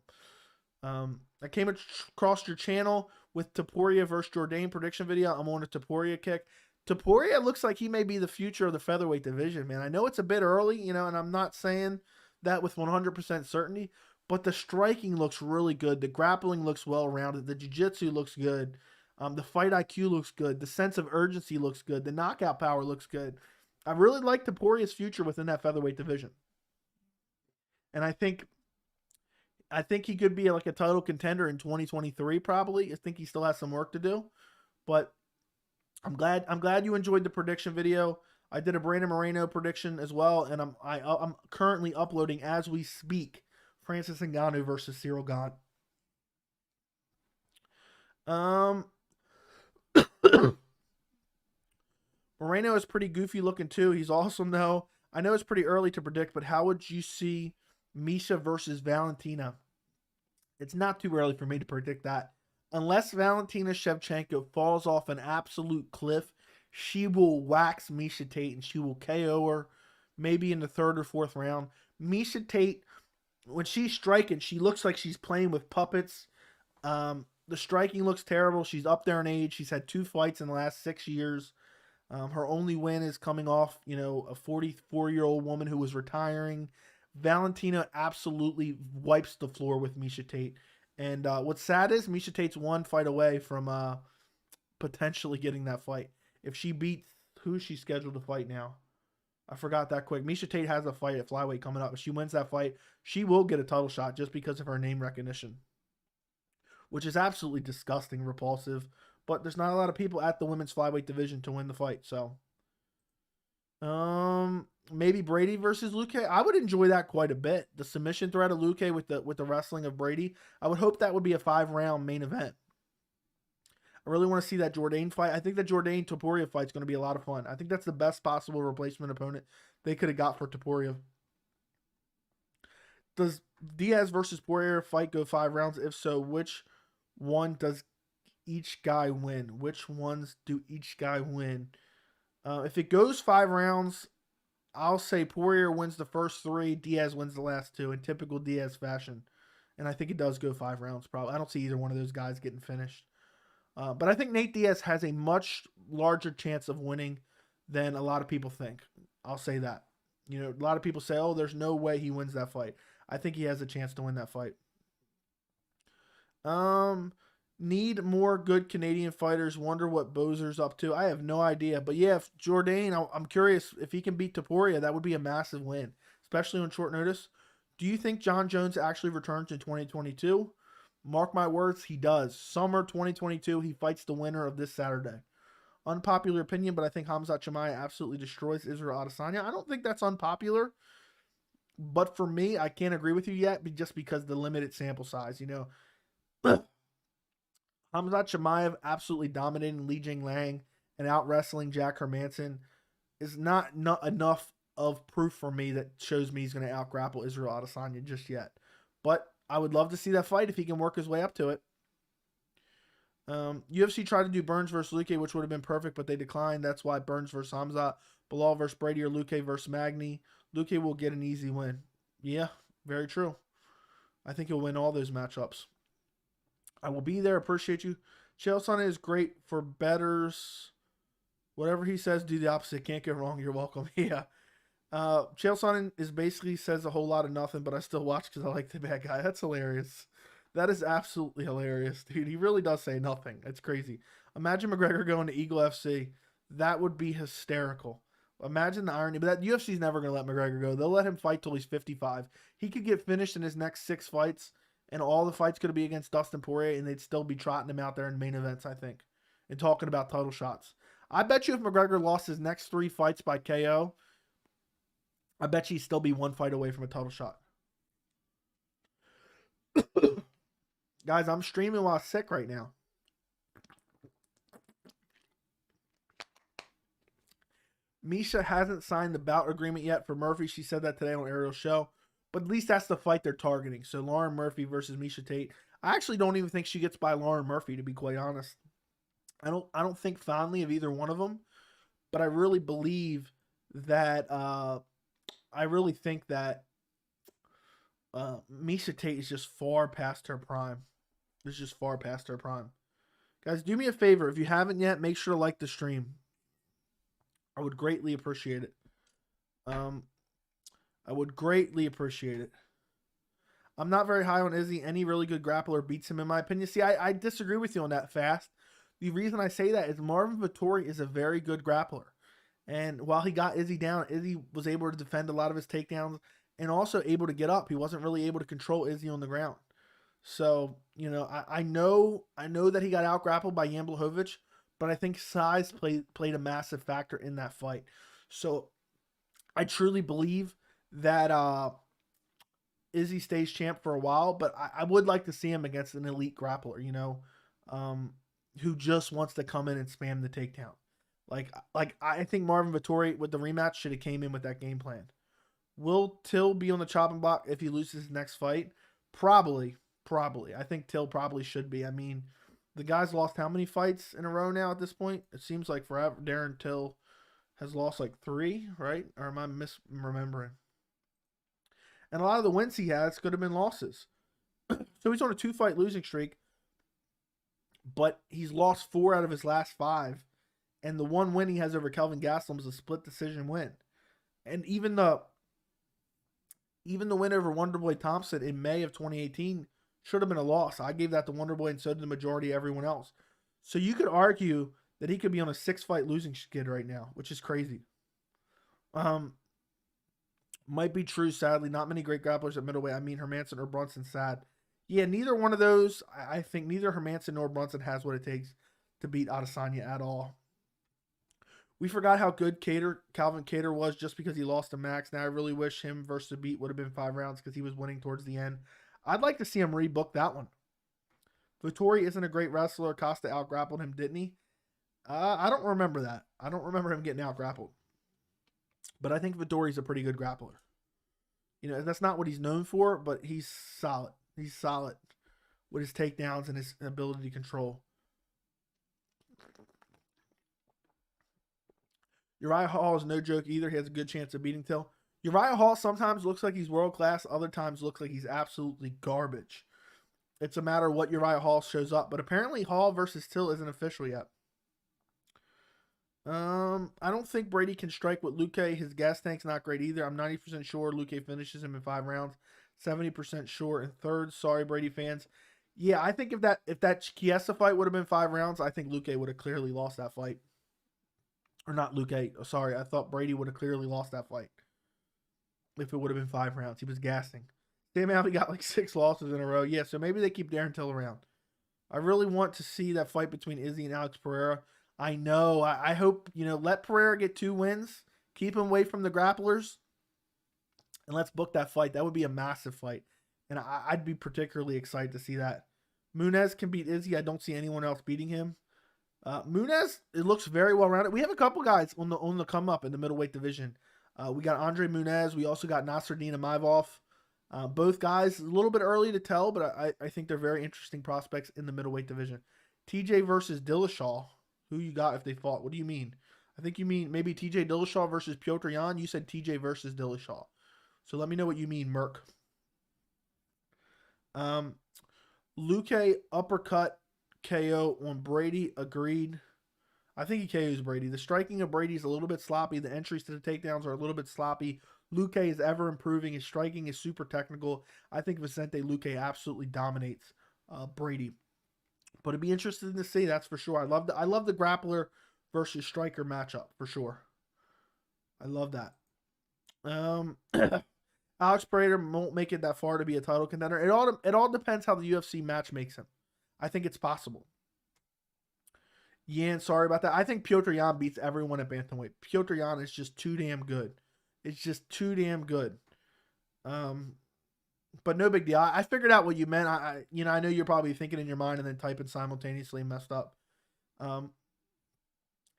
Speaker 1: him. I came across your channel with Topuria versus Jourdain prediction video. I'm on a Topuria kick. Topuria looks like he may be the future of the featherweight division, man. I know it's a bit early, and I'm not saying that with 100% certainty, but the striking looks really good. The grappling looks well-rounded. The jiu-jitsu looks good. The fight IQ looks good. The sense of urgency looks good. The knockout power looks good. I really like Topuria's future within that featherweight division. And I think he could be like a title contender in 2023 probably. I think he still has some work to do. But I'm glad you enjoyed the prediction video. I did a Brandon Moreno prediction as well, and I'm currently uploading as we speak Francis Ngannou versus Ciryl Gane. Moreno is pretty goofy looking too. He's awesome though. I know it's pretty early to predict, but how would you see Misha versus Valentina? It's not too early for me to predict that. Unless Valentina Shevchenko falls off an absolute cliff, she will wax Misha Tate and she will KO her maybe in the 3rd or 4th round. Misha Tate, when she's striking, she looks like she's playing with puppets. The striking looks terrible. She's up there in age. She's had 2 fights in the last 6 years. Her only win is coming off, a 44-year-old woman who was retiring. Valentina absolutely wipes the floor with Misha Tate. And what's sad is Misha Tate's 1 fight away from potentially getting that fight. If she beats, who's she scheduled to fight now? I forgot that quick. Misha Tate has a fight at flyweight coming up. If she wins that fight, she will get a title shot just because of her name recognition, which is absolutely disgusting, repulsive. But there's not a lot of people at the women's flyweight division to win the fight. So, maybe Brady versus Luque. I would enjoy that quite a bit. The submission threat of Luque with the wrestling of Brady. I would hope that would be a 5-round main event. I really want to see that Jourdain fight. I think the Jourdain Topuria fight is going to be a lot of fun. I think that's the best possible replacement opponent they could have got for Topuria. Does Diaz versus Poirier fight go 5 rounds? If so, which one does each guy win? Which ones do each guy win? If it goes 5 rounds, I'll say Poirier wins the first 3, Diaz wins the last 2 in typical Diaz fashion. And I think it does go 5 rounds probably. I don't see either one of those guys getting finished. But I think Nate Diaz has a much larger chance of winning than a lot of people think. I'll say that. A lot of people say, oh, there's no way he wins that fight. I think he has a chance to win that fight. Need more good Canadian fighters. Wonder what Bozer's up to. I have no idea. But yeah, if Jourdain, I'm curious if he can beat Topuria, that would be a massive win, especially on short notice. Do you think John Jones actually returns in 2022? Mark my words, he does. Summer 2022, he fights the winner of this Saturday. Unpopular opinion, but I think Khamzat Chimaev absolutely destroys Ciryl Adesanya. I don't think that's unpopular. But for me, I can't agree with you yet just because the limited sample size, Khamzat Chimaev absolutely dominating Li Jingliang and out wrestling Jack Hermanson is not enough of proof for me that shows me he's going to out grapple Ciryl Adesanya just yet. But I would love to see that fight if he can work his way up to it. UFC tried to do Burns versus Luque, which would have been perfect, but they declined. That's why Burns versus Khamzat, Bilal versus Brady, or Luque versus Magny. Luque will get an easy win. Yeah, very true. I think he'll win all those matchups. I will be there. Appreciate you. Chael Sonnen is great for bettors. Whatever he says, do the opposite. Can't go wrong. You're welcome. Yeah. Chael Sonnen is basically says a whole lot of nothing, but I still watch because I like the bad guy. That's hilarious. That is absolutely hilarious, dude. He really does say nothing. It's crazy. Imagine McGregor going to Eagle FC. That would be hysterical. Imagine the irony. But that UFC's never going to let McGregor go. They'll let him fight till he's 55. He could get finished in his next 6 fights, and all the fights could be against Dustin Poirier, and they'd still be trotting him out there in main events, I think, and talking about title shots. I bet you if McGregor lost his next 3 fights by KO, I bet you he'd still be 1 fight away from a title shot. Guys, I'm streaming while I'm sick right now. Misha hasn't signed the bout agreement yet for Murphy. She said that today on Ariel's show. But at least that's the fight they're targeting. So Lauren Murphy versus Misha Tate. I actually don't even think she gets by Lauren Murphy, to be quite honest. I don't think fondly of either one of them. But I really believe that I really think that Misha Tate is just far past her prime. It's just far past her prime. Guys, do me a favor. If you haven't yet, make sure to like the stream. I would greatly appreciate it. I would greatly appreciate it. I'm not very high on Izzy. Any really good grappler beats him, in my opinion. See, I disagree with you on that fast. The reason I say that is Marvin Vettori is a very good grappler. And while he got Izzy down, Izzy was able to defend a lot of his takedowns and also able to get up. He wasn't really able to control Izzy on the ground. So, I know that he got out grappled by Jan Blachowicz, but I think size played a massive factor in that fight. So I truly believe that Izzy stays champ for a while, but I would like to see him against an elite grappler, who just wants to come in and spam the takedown. Like I think Marvin Vettori with the rematch should have came in with that game plan. Will Till be on the chopping block if he loses his next fight? Probably. I think Till probably should be. I mean, the guy's lost how many fights in a row now at this point? It seems like forever. Darren Till has lost like 3, right? Or am I misremembering? And a lot of the wins he has could have been losses. So he's on a 2-fight losing streak, but he's lost 4 out of his last 5. And the one win he has over Kelvin Gastelum is a split decision win. And even the win over Wonderboy Thompson in May of 2018 should have been a loss. I gave that to Wonderboy, and so did the majority of everyone else. So you could argue that he could be on a 6-fight losing skid right now, which is crazy. Might be true, sadly. Not many great grapplers at middleweight. I mean, Hermanson or Brunson, sad. Yeah, neither one of those. I think neither Hermanson nor Brunson has what it takes to beat Adesanya at all. We forgot how good Calvin Kattar was just because he lost to Max. Now I really wish him versus the beat would have been 5 rounds because he was winning towards the end. I'd like to see him rebook that one. Vettori isn't a great wrestler. Costa out-grappled him, didn't he? I don't remember that. I don't remember him getting out-grappled. But I think Vettori's a pretty good grappler. That's not what he's known for, but he's solid. He's solid with his takedowns and his ability to control. Uriah Hall is no joke either. He has a good chance of beating Till. Uriah Hall sometimes looks like he's world class. Other times looks like he's absolutely garbage. It's a matter of what Uriah Hall shows up. But apparently Hall versus Till isn't official yet. I don't think Brady can strike with Luque. His gas tank's not great either. I'm 90% sure Luque finishes him in 5 rounds. 70% sure in third. Sorry, Brady fans. Yeah, I think if that Chiesa fight would have been 5 rounds, I think Luque would have clearly lost that fight. Or not Luque. Oh, sorry, I thought Brady would have clearly lost that fight. If it would have been 5 rounds. He was gassing. Sam Alvey got like 6 losses in a row. Yeah, so maybe they keep Darren Till around. I really want to see that fight between Izzy and Alex Pereira. I know. I hope, let Pereira get 2 wins. Keep him away from the grapplers. And let's book that fight. That would be a massive fight. And I'd be particularly excited to see that. Muniz can beat Izzy. I don't see anyone else beating him. Muniz, it looks very well rounded. We have a couple guys on the come up in the middleweight division. We got Andre Muniz. We also got Nasruddin Imavov. Both guys, a little bit early to tell, but I think they're very interesting prospects in the middleweight division. TJ versus Dillashaw. Who you got if they fought? What do you mean? I think you mean maybe TJ Dillashaw versus Piotr Jan. You said TJ versus Dillashaw. So let me know what you mean, Merc. Luque uppercut KO on Brady. Agreed. I think he KOs Brady. The striking of Brady is a little bit sloppy. The entries to the takedowns are a little bit sloppy. Luque is ever improving. His striking is super technical. I think Vicente Luque absolutely dominates Brady. But it'd be interesting to see, that's for sure. I love the grappler versus striker matchup for sure. I love that. Alex Pereira won't make it that far to be a title contender. It all depends how the UFC match makes him. I think it's possible. Yan, sorry about that. I think Piotr Jan beats everyone at bantamweight. Piotr Jan is just too damn good. It's just too damn good. But no big deal. I figured out what you meant. I know you're probably thinking in your mind and then typing simultaneously, messed up.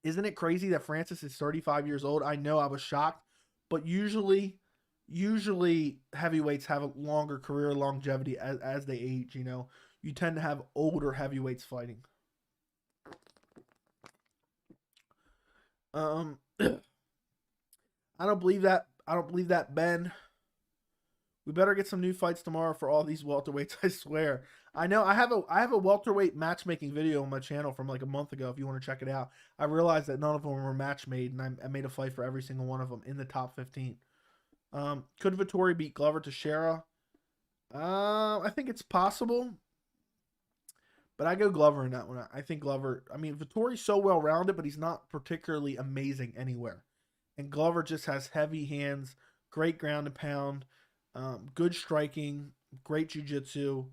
Speaker 1: Isn't it crazy that Francis is 35 years old? I know, I was shocked. But usually heavyweights have a longer career longevity as they age, You tend to have older heavyweights fighting. I don't believe that. Ben. We better get some new fights tomorrow for all these welterweights, I swear. I know I have a welterweight matchmaking video on my channel from like a month ago if you want to check it out. I realized that none of them were match made, and I made a fight for every single one of them in the top 15. Could Vettori beat Glover Teixeira? I think it's possible. But I go Glover in that one. I think Glover, Vettori's so well-rounded, but he's not particularly amazing anywhere. And Glover just has heavy hands, great ground and pound, good striking, great jiu-jitsu.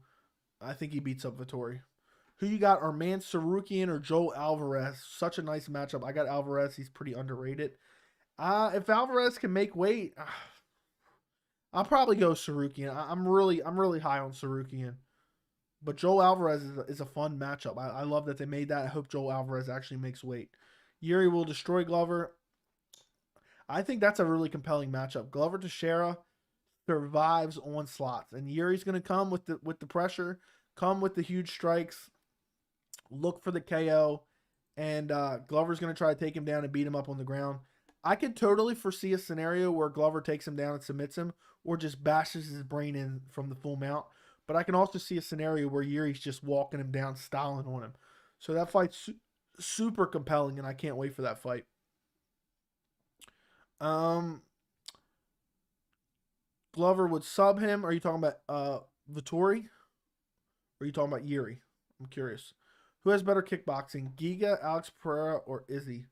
Speaker 1: I think he beats up Vettori. Who you got, Arman Tsarukyan or Joel Alvarez? Such a nice matchup. I got Alvarez. He's pretty underrated. If Alvarez can make weight, I'll probably go Tsarukyan. I'm really high on Tsarukyan. But Joel Alvarez is a fun matchup. I love that they made that. I hope Joel Alvarez actually makes weight. Yuri will destroy Glover. I think that's a really compelling matchup. Glover Teixeira survives onslaughts, and Yuri's going to come with the pressure, come with the huge strikes, look for the KO, and Glover's going to try to take him down and beat him up on the ground. I could totally foresee a scenario where Glover takes him down and submits him, or just bashes his brain in from the full mount. But I can also see a scenario where Yuri's just walking him down, styling on him. So that fight's super compelling, and I can't wait for that fight. Glover would sub him. Are you talking about Vettori? Or are you talking about Yuri? I'm curious. Who has better kickboxing, Giga, Alex Pereira, or Izzy?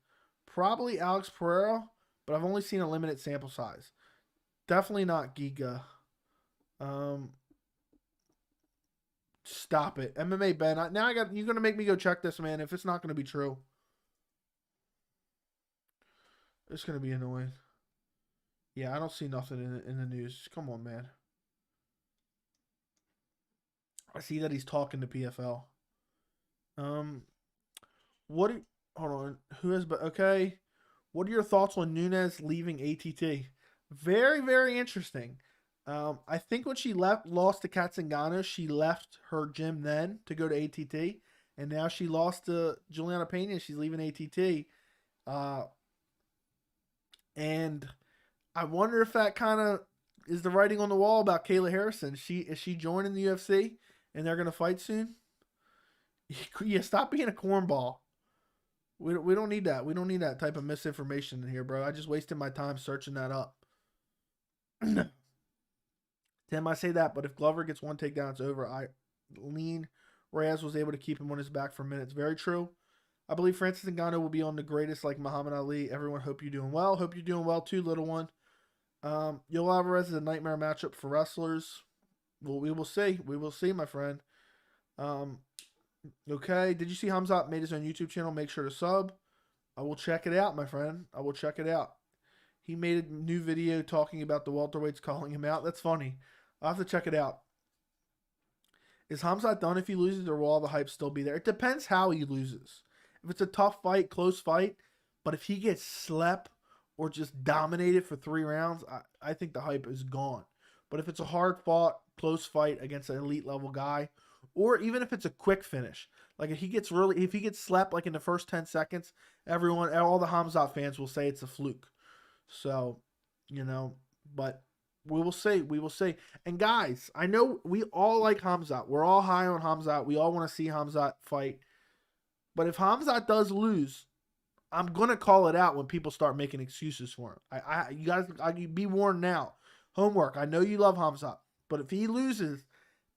Speaker 1: Probably Alex Pereira, but I've only seen a limited sample size. Definitely not Giga. Stop it. MMA Ben. You're going to make me go check this, man, if it's not going to be true. It's going to be annoying. Yeah, I don't see nothing in the news. Come on, man. I see that he's talking to PFL. Hold on. Okay. What are your thoughts on Nunes leaving ATT? Very, very interesting. I think when she lost to Ngannou, she left her gym then to go to ATT, and now she lost to Juliana Pena. She's leaving ATT. And I wonder if that kind of is the writing on the wall about Kayla Harrison. Is she joining the UFC and they're gonna fight soon? Yeah, stop being a cornball. We don't need that. We don't need that type of misinformation in here, bro. I just wasted my time searching that up. Tim, I say that, but if Glover gets one takedown, it's over. Reyes was able to keep him on his back for minutes. Very true. I believe Francis Ngannou will be on the greatest like Muhammad Ali. Everyone, hope you're doing well. Hope you're doing well too, little one. Yoel Alvarez is a nightmare matchup for wrestlers. Well, we will see. We will see, my friend. Okay. Did you see Khamzat made his own YouTube channel? Make sure to sub. I will check it out, my friend. I will check it out. He made a new video talking about the welterweights calling him out. That's funny. I'll have to check it out. Is Khamzat done if he loses, or will all the hype still be there? It depends how he loses. If it's a tough fight, close fight, but if he gets slept or just dominated for 3 rounds, I think the hype is gone. But if it's a hard-fought, close fight against an elite-level guy, or even if it's a quick finish, like if he gets slept like in the first 10 seconds, all the Khamzat fans will say it's a fluke. So, but we will see. We will see. And guys, I know we all like Khamzat. We're all high on Khamzat. We all want to see Khamzat fight. But if Khamzat does lose, I'm gonna call it out when people start making excuses for him. You guys, be warned now. Homework. I know you love Khamzat, but if he loses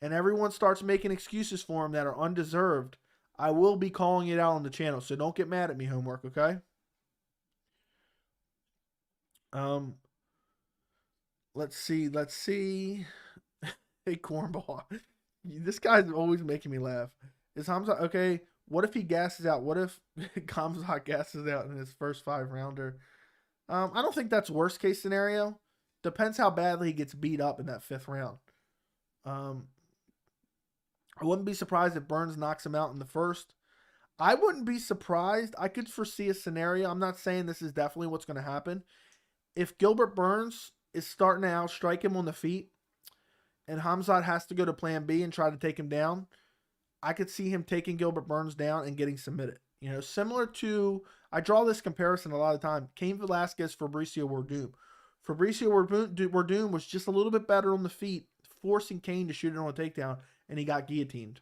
Speaker 1: and everyone starts making excuses for him that are undeserved, I will be calling it out on the channel. So don't get mad at me, Homework. Okay. Let's see. Hey, cornball. This guy's always making me laugh. Is Khamzat okay? What if he gasses out? What if Khamzat gasses out in his first 5-rounder? I don't think that's worst case scenario. Depends how badly he gets beat up in that 5th round. I wouldn't be surprised if Burns knocks him out in the first. I wouldn't be surprised. I could foresee a scenario. I'm not saying this is definitely what's going to happen. If Gilbert Burns is starting to outstrike him on the feet and Khamzat has to go to plan B and try to take him down, I could see him taking Gilbert Burns down and getting submitted. Similar to, I draw this comparison a lot of the time, Cain Velasquez, Fabricio Werdum. Fabricio Werdum was just a little bit better on the feet, forcing Cain to shoot it on a takedown, and he got guillotined.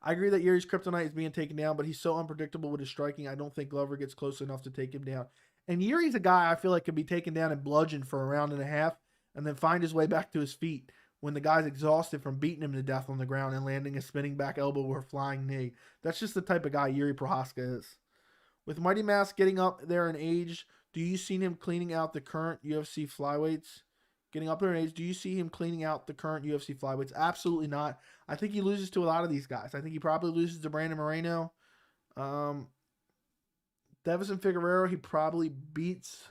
Speaker 1: I agree that Yuri's kryptonite is being taken down, but he's so unpredictable with his striking, I don't think Glover gets close enough to take him down. And Yuri's a guy I feel like could be taken down and bludgeoned for a round and a half and then find his way back to his feet when the guy's exhausted from beating him to death on the ground and landing a spinning back elbow or flying knee. That's just the type of guy Yuri Prochazka is. With Mighty Mask getting up there in age, do you see him cleaning out the current UFC flyweights? Getting up there in age, do you see him cleaning out the current UFC flyweights? Absolutely not. I think he loses to a lot of these guys. I think he probably loses to Brandon Moreno. Davison Figueroa, he probably beats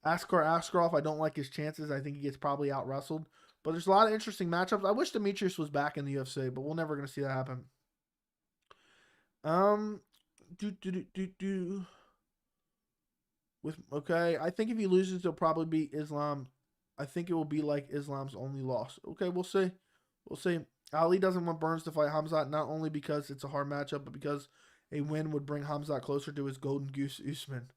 Speaker 1: Askar Askarov. I don't like his chances. I think he gets probably out-wrestled. But there's a lot of interesting matchups. I wish Demetrius was back in the UFC, but we're never going to see that happen. Okay, I think if he loses, he'll probably beat Islam. I think it will be like Islam's only loss. Okay, we'll see. We'll see. Ali doesn't want Burns to fight Khamzat, not only because it's a hard matchup, but because a win would bring Khamzat closer to his golden goose Usman.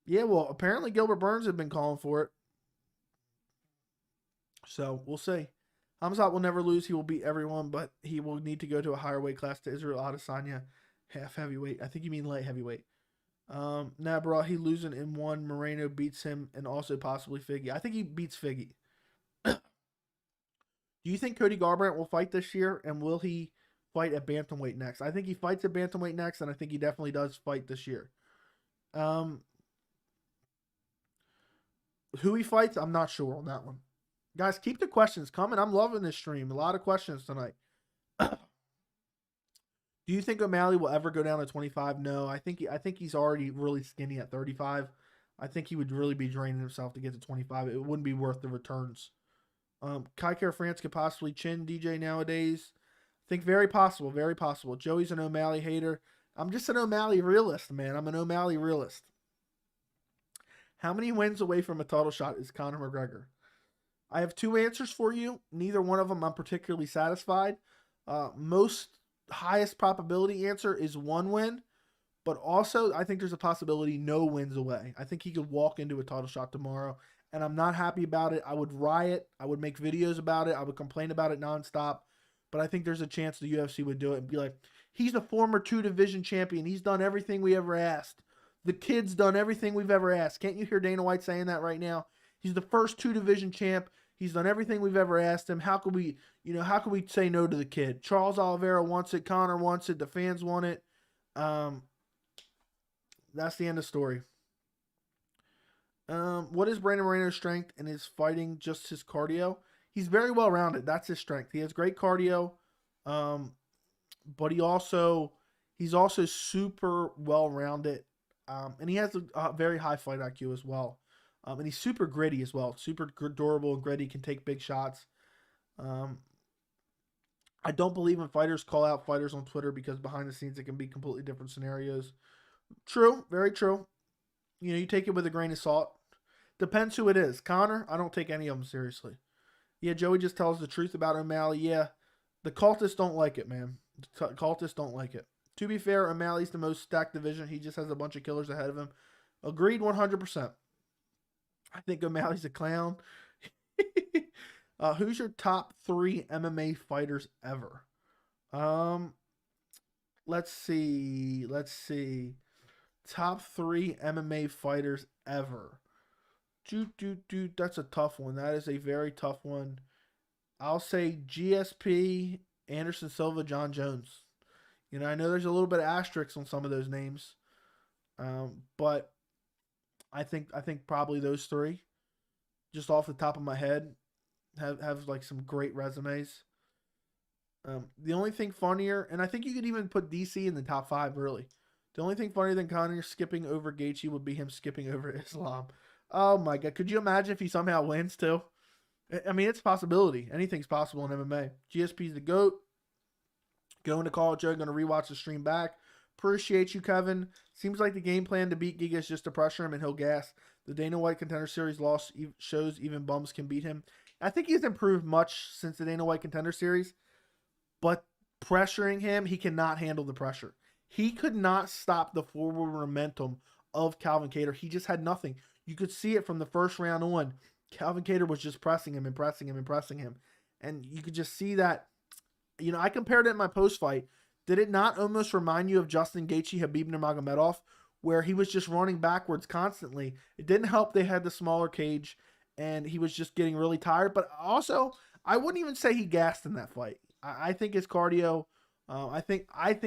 Speaker 1: Yeah, well, apparently Gilbert Burns had been calling for it. So, we'll see. Khamzat will never lose. He will beat everyone, but he will need to go to a higher weight class to Israel Adesanya, half heavyweight. I think you mean light heavyweight. Nah, bro, he losing in one. Moreno beats him and also possibly Figgy. I think he beats Figgy. Do you think Cody Garbrandt will fight this year, and will he fight at bantamweight next? I think he fights at bantamweight next, and I think he definitely does fight this year. Who he fights, I'm not sure on that one. Guys, keep the questions coming. I'm loving this stream. A lot of questions tonight. Do you think O'Malley will ever go down to 25? No, I think he's already really skinny at 35. I think he would really be draining himself to get to 25. It wouldn't be worth the returns. Kai Kara France could possibly chin DJ nowadays. I think very possible, very possible. Joey's an O'Malley hater. I'm just an O'Malley realist, man. I'm an O'Malley realist. How many wins away from a title shot is Conor McGregor? I have 2 answers for you. Neither one of them I'm particularly satisfied. Most highest probability answer is 1 win, But also, I think there's a possibility no wins away. I think he could walk into a title shot tomorrow, and I'm not happy about it. I would riot. I would make videos about it. I would complain about it nonstop. But I think there's a chance the UFC would do it and be like, he's the former 2-division champion. He's done everything we ever asked. The kid's done everything we've ever asked. Can't you hear Dana White saying that right now? He's the first 2-division champ. He's done everything we've ever asked him. How could we say no to the kid? Charles Oliveira wants it. Conor wants it. The fans want it. That's the end of the story. What is Brandon Moreno's strength in his fighting? Just his cardio? He's very well rounded. That's his strength. He has great cardio, but he's also super well rounded, and he has a very high fight IQ as well. And he's super gritty as well. Super durable and gritty. Can take big shots. I don't believe when fighters call out fighters on Twitter because behind the scenes it can be completely different scenarios. True, very true. You take it with a grain of salt. Depends who it is. Conor, I don't take any of them seriously. Yeah, Joey just tells the truth about O'Malley. Yeah, the cultists don't like it, man. The cultists don't like it. To be fair, O'Malley's the most stacked division. He just has a bunch of killers ahead of him. Agreed 100%. I think O'Malley's a clown. Who's your top 3 MMA fighters ever? Let's see. Top 3 MMA fighters ever. That's a tough one. That is a very tough one. I'll say GSP, Anderson Silva, John Jones. I know there's a little bit of asterisks on some of those names, but I think probably those 3, just off the top of my head, have like some great resumes. The only thing funnier, and I think you could even put DC in the top 5, really. The only thing funnier than Conor skipping over Gaethje would be him skipping over Islam. Oh my God. Could you imagine if he somehow wins too? I mean, it's a possibility. Anything's possible in MMA. GSP's the GOAT. Going to call it, Joe. Going to rewatch the stream back. Appreciate you, Kevin. Seems like the game plan to beat Giga is just to pressure him and he'll gas. The Dana White Contender Series loss shows even bums can beat him. I think he's improved much since the Dana White Contender Series, but pressuring him, he cannot handle the pressure. He could not stop the forward momentum of Calvin Kattar. He just had nothing. You could see it from the first round on. Calvin Kattar was just pressing him and pressing him and pressing him. And you could just see that. I compared it in my post-fight. Did it not almost remind you of Justin Gaethje, Khabib Nurmagomedov, where he was just running backwards constantly? It didn't help they had the smaller cage, and he was just getting really tired. But also, I wouldn't even say he gassed in that fight. I think his cardio... I think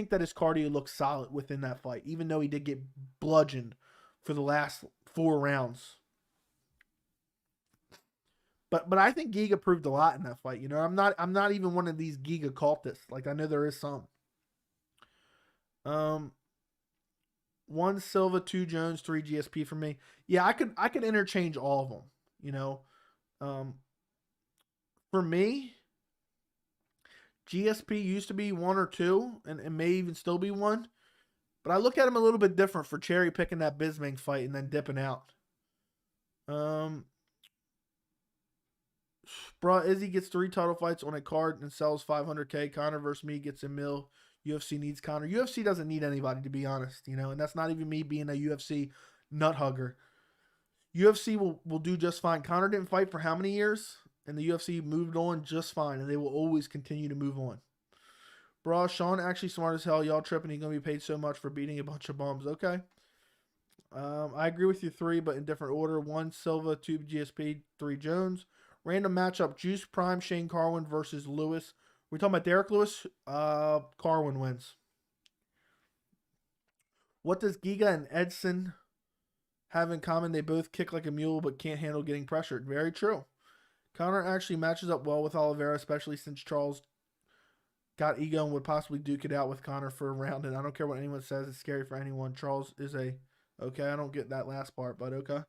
Speaker 1: that his cardio looks solid within that fight, even though he did get bludgeoned for the last 4 rounds. But I think Giga proved a lot in that fight. I'm not even one of these Giga cultists. Like, I know there is some. 1 Silva, 2 Jones, 3 GSP for me. Yeah, I could interchange all of them. For me, GSP used to be 1 or 2, and may even still be 1. But I look at him a little bit different for cherry picking that Bisping fight and then dipping out. Izzy gets 3 title fights on a card and sells $500K. Conor versus me gets $1 million. UFC needs Conor. UFC doesn't need anybody, to be honest. And that's not even me being a UFC nut hugger. UFC will do just fine. Conor didn't fight for how many years? And the UFC moved on just fine, and they will always continue to move on. Bro, Sean actually smart as hell. Y'all tripping. He's going to be paid so much for beating a bunch of bums. Okay. I agree with you 3, but in different order. 1 Silva, 2 GSP, 3 Jones. Random matchup. Juice Prime, Shane Carwin versus Lewis. We're talking about Derek Lewis. Carwin wins. What does Giga and Edson have in common? They both kick like a mule, but can't handle getting pressured. Very true. Conor actually matches up well with Oliveira, especially since Charles got ego and would possibly duke it out with Conor for a round. And I don't care what anyone says. It's scary for anyone. Charles is a... Okay, I don't get that last part, but okay.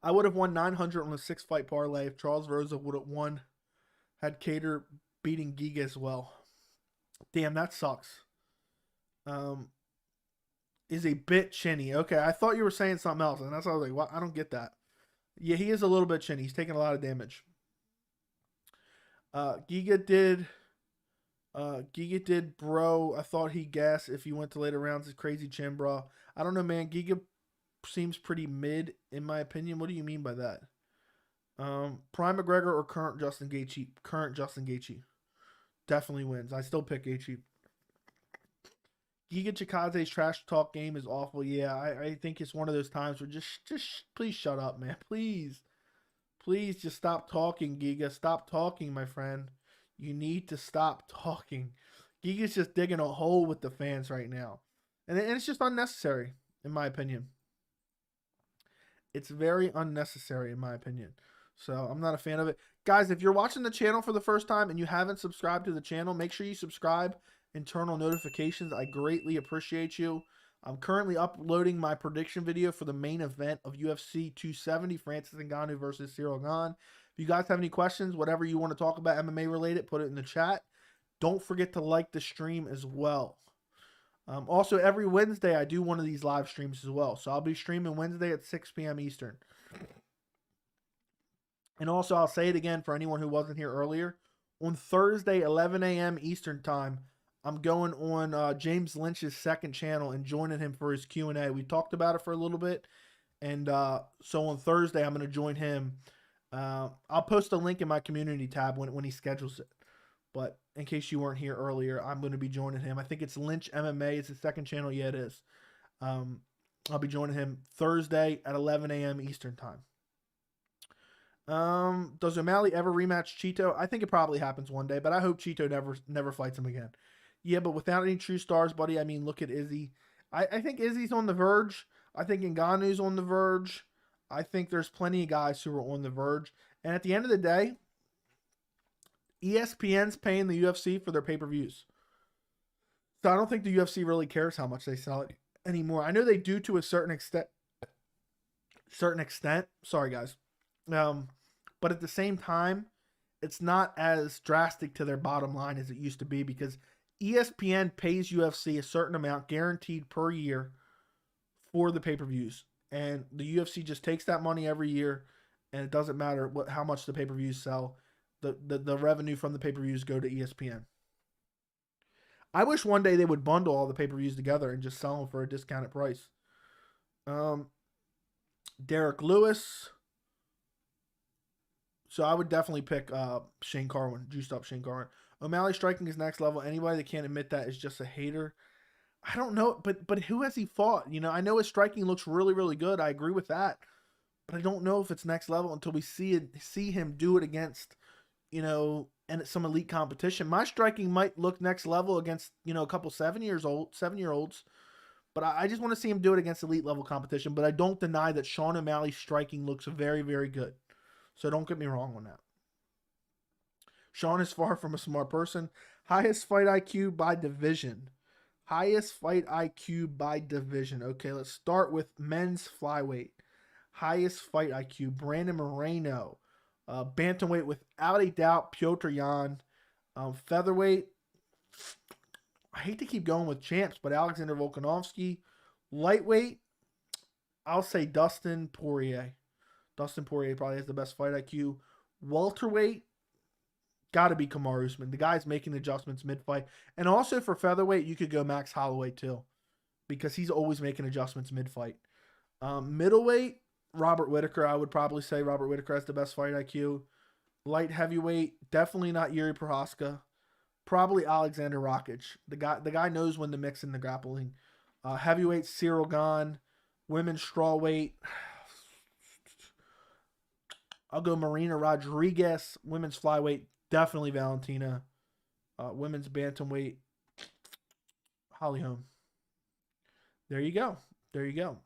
Speaker 1: I would have won 900 on a 6-fight parlay if Charles Rosa would have won, had Kattar beating Giga as well. Damn, that sucks. Is a bit chinny. Okay, I thought you were saying something else, and that's why I was like, what? I don't get that. Yeah, he is a little bit chinny. He's taking a lot of damage. Giga did Giga did, bro. I thought he gassed if he went to later rounds. His crazy chin, bro. I don't know, man. Giga seems pretty mid, in my opinion. What do you mean by that? Prime McGregor or current Justin Gaethje? Current Justin Gaethje definitely wins. I still pick Gaethje. Giga Chikaze's trash talk game is awful. Yeah, I think it's one of those times where just please shut up, man. Please just stop talking, Giga. Stop talking, my friend. You need to stop talking. Giga's just digging a hole with the fans right now. And it's just unnecessary, in my opinion. It's very unnecessary, in my opinion. So I'm not a fan of it. Guys, if you're watching the channel for the first time and you haven't subscribed to the channel, make sure you subscribe and turn on notifications. I greatly appreciate you. I'm currently uploading my prediction video for the main event of UFC 270, Francis Ngannou versus Ciryl Gane. If you guys have any questions, whatever you want to talk about MMA related, put it in the chat. Don't forget to like the stream as well. Also, every Wednesday, I do one of these live streams as well. So I'll be streaming Wednesday at 6 p.m. Eastern. And also, I'll say it again for anyone who wasn't here earlier. On Thursday, 11 a.m. Eastern time, I'm going on James Lynch's second channel and joining him for his Q&A. We talked about it for a little bit. And so on Thursday, I'm going to join him. I'll post a link in my community tab when he schedules it. But in case you weren't here earlier, I'm going to be joining him. I think it's Lynch MMA. It's his second channel. Yeah, it is. I'll be joining him Thursday at 11 a.m. Eastern time. Does O'Malley ever rematch Chito? I think it probably happens one day, but I hope Chito never fights him again. Yeah, but without any true stars, buddy, I mean, look at Izzy. I think Izzy's on the verge. I think Ngannou's on the verge. I think there's plenty of guys who are on the verge. And at the end of the day, ESPN's paying the UFC for their pay-per-views. So I don't think the UFC really cares how much they sell it anymore. I know they do to a certain extent. Sorry, guys. But at the same time, it's not as drastic to their bottom line as it used to be because ESPN pays UFC a certain amount guaranteed per year for the pay-per-views. And the UFC just takes that money every year, and it doesn't matter how much the pay-per-views sell. The revenue from the pay-per-views go to ESPN. I wish one day they would bundle all the pay-per-views together and just sell them for a discounted price. Derek Lewis. So I would definitely pick Shane Carwin, juiced up Shane Carwin. O'Malley striking is next level. Anybody that can't admit that is just a hater. I don't know, but who has he fought? You know, I know his striking looks really, really good. I agree with that. But I don't know if it's next level until we see him do it against, you know, and some elite competition. My striking might look next level against, you know, a couple 7-year-olds. But I just want to see him do it against elite level competition. But I don't deny that Sean O'Malley's striking looks very, very good. So don't get me wrong on that. Sean is far from a smart person. Highest fight IQ by division. Highest fight IQ by division. Okay, let's start with men's flyweight. Highest fight IQ. Brandon Moreno. Bantamweight, without a doubt, Petr Yan. Featherweight, I hate to keep going with champs, but Alexander Volkanovski. Lightweight, I'll say Dustin Poirier. Dustin Poirier probably has the best fight IQ. Welterweight, got to be Kamaru Usman. The guy's making adjustments mid-fight. And also for featherweight, you could go Max Holloway too, because he's always making adjustments mid-fight. Middleweight, Robert Whittaker. I would probably say Robert Whittaker has the best fight IQ. Light heavyweight, definitely not Yuri Prohaska. Probably Alexander Rakic. The guy knows when to mix in the grappling. Heavyweight, Ciryl Gane. Women's strawweight, I'll go Marina Rodriguez. Women's flyweight, definitely Valentina. Women's bantamweight, Holly Holm. There you go. There you go.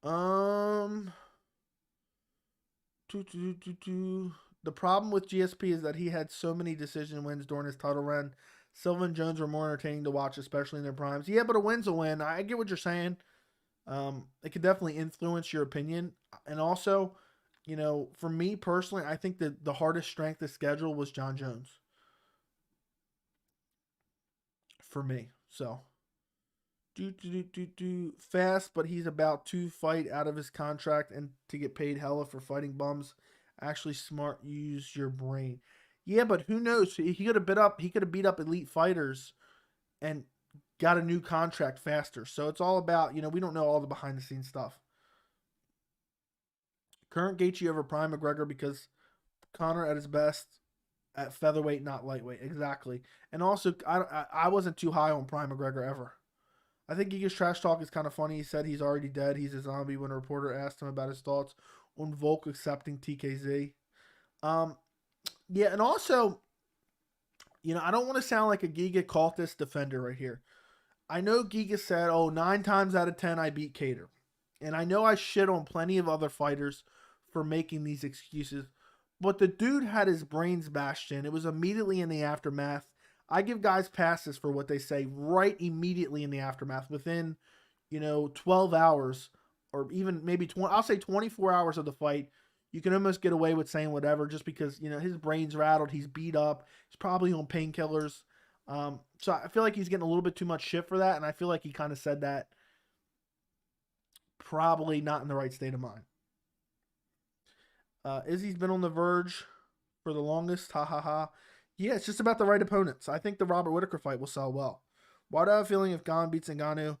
Speaker 1: The problem with GSP is that he had so many decision wins during his title run. Silva and Jones were more entertaining to watch, especially in their primes. Yeah, but a win's a win. I get what you're saying. It could definitely influence your opinion. And also, you know, for me personally, I think that the hardest strength of schedule was John Jones. For me. So, fast, but he's about to fight out of his contract and to get paid hella for fighting bums. Actually smart, use your brain. Yeah, but who knows? He could have beat up elite fighters and got a new contract faster. So it's all about, we don't know all the behind the scenes stuff. Current Gaethje over Prime McGregor because Conor at his best at featherweight, not lightweight. Exactly. And also, I wasn't too high on Prime McGregor ever. I think Giga's trash talk is kind of funny. He said he's already dead. He's a zombie when a reporter asked him about his thoughts on Volk accepting TKZ. Yeah, and also, I don't want to sound like a Giga cultist defender right here. I know Giga said, 9 times out of 10 I beat Cater. And I know I shit on plenty of other fighters for making these excuses. But the dude had his brains bashed in. It was immediately in the aftermath. I give guys passes for what they say right immediately in the aftermath. Within, 12 hours or even maybe 20, I'll say 24 hours of the fight, you can almost get away with saying whatever just because, his brain's rattled. He's beat up. He's probably on painkillers. So I feel like he's getting a little bit too much shit for that. And I feel like he kind of said that probably not in the right state of mind. Izzy's been on the verge for the longest. Ha ha ha. Yeah, it's just about the right opponents. I think the Robert Whittaker fight will sell well. Why do I have a feeling if Gane beats Ngannou,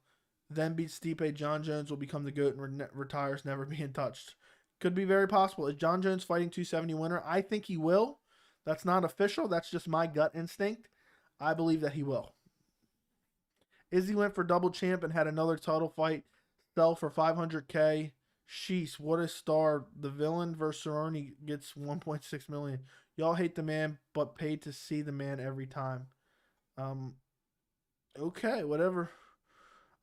Speaker 1: then beats Stipe, John Jones will become the GOAT and retires never being touched? Could be very possible. Is John Jones fighting 270 winner? I think he will. That's not official. That's just my gut instinct. I believe that he will. Izzy went for double champ and had another title fight. Sell for $500K. Sheesh, what a star. The villain versus Cerrone gets $1.6 million. Y'all hate the man, but paid to see the man every time. Okay, whatever.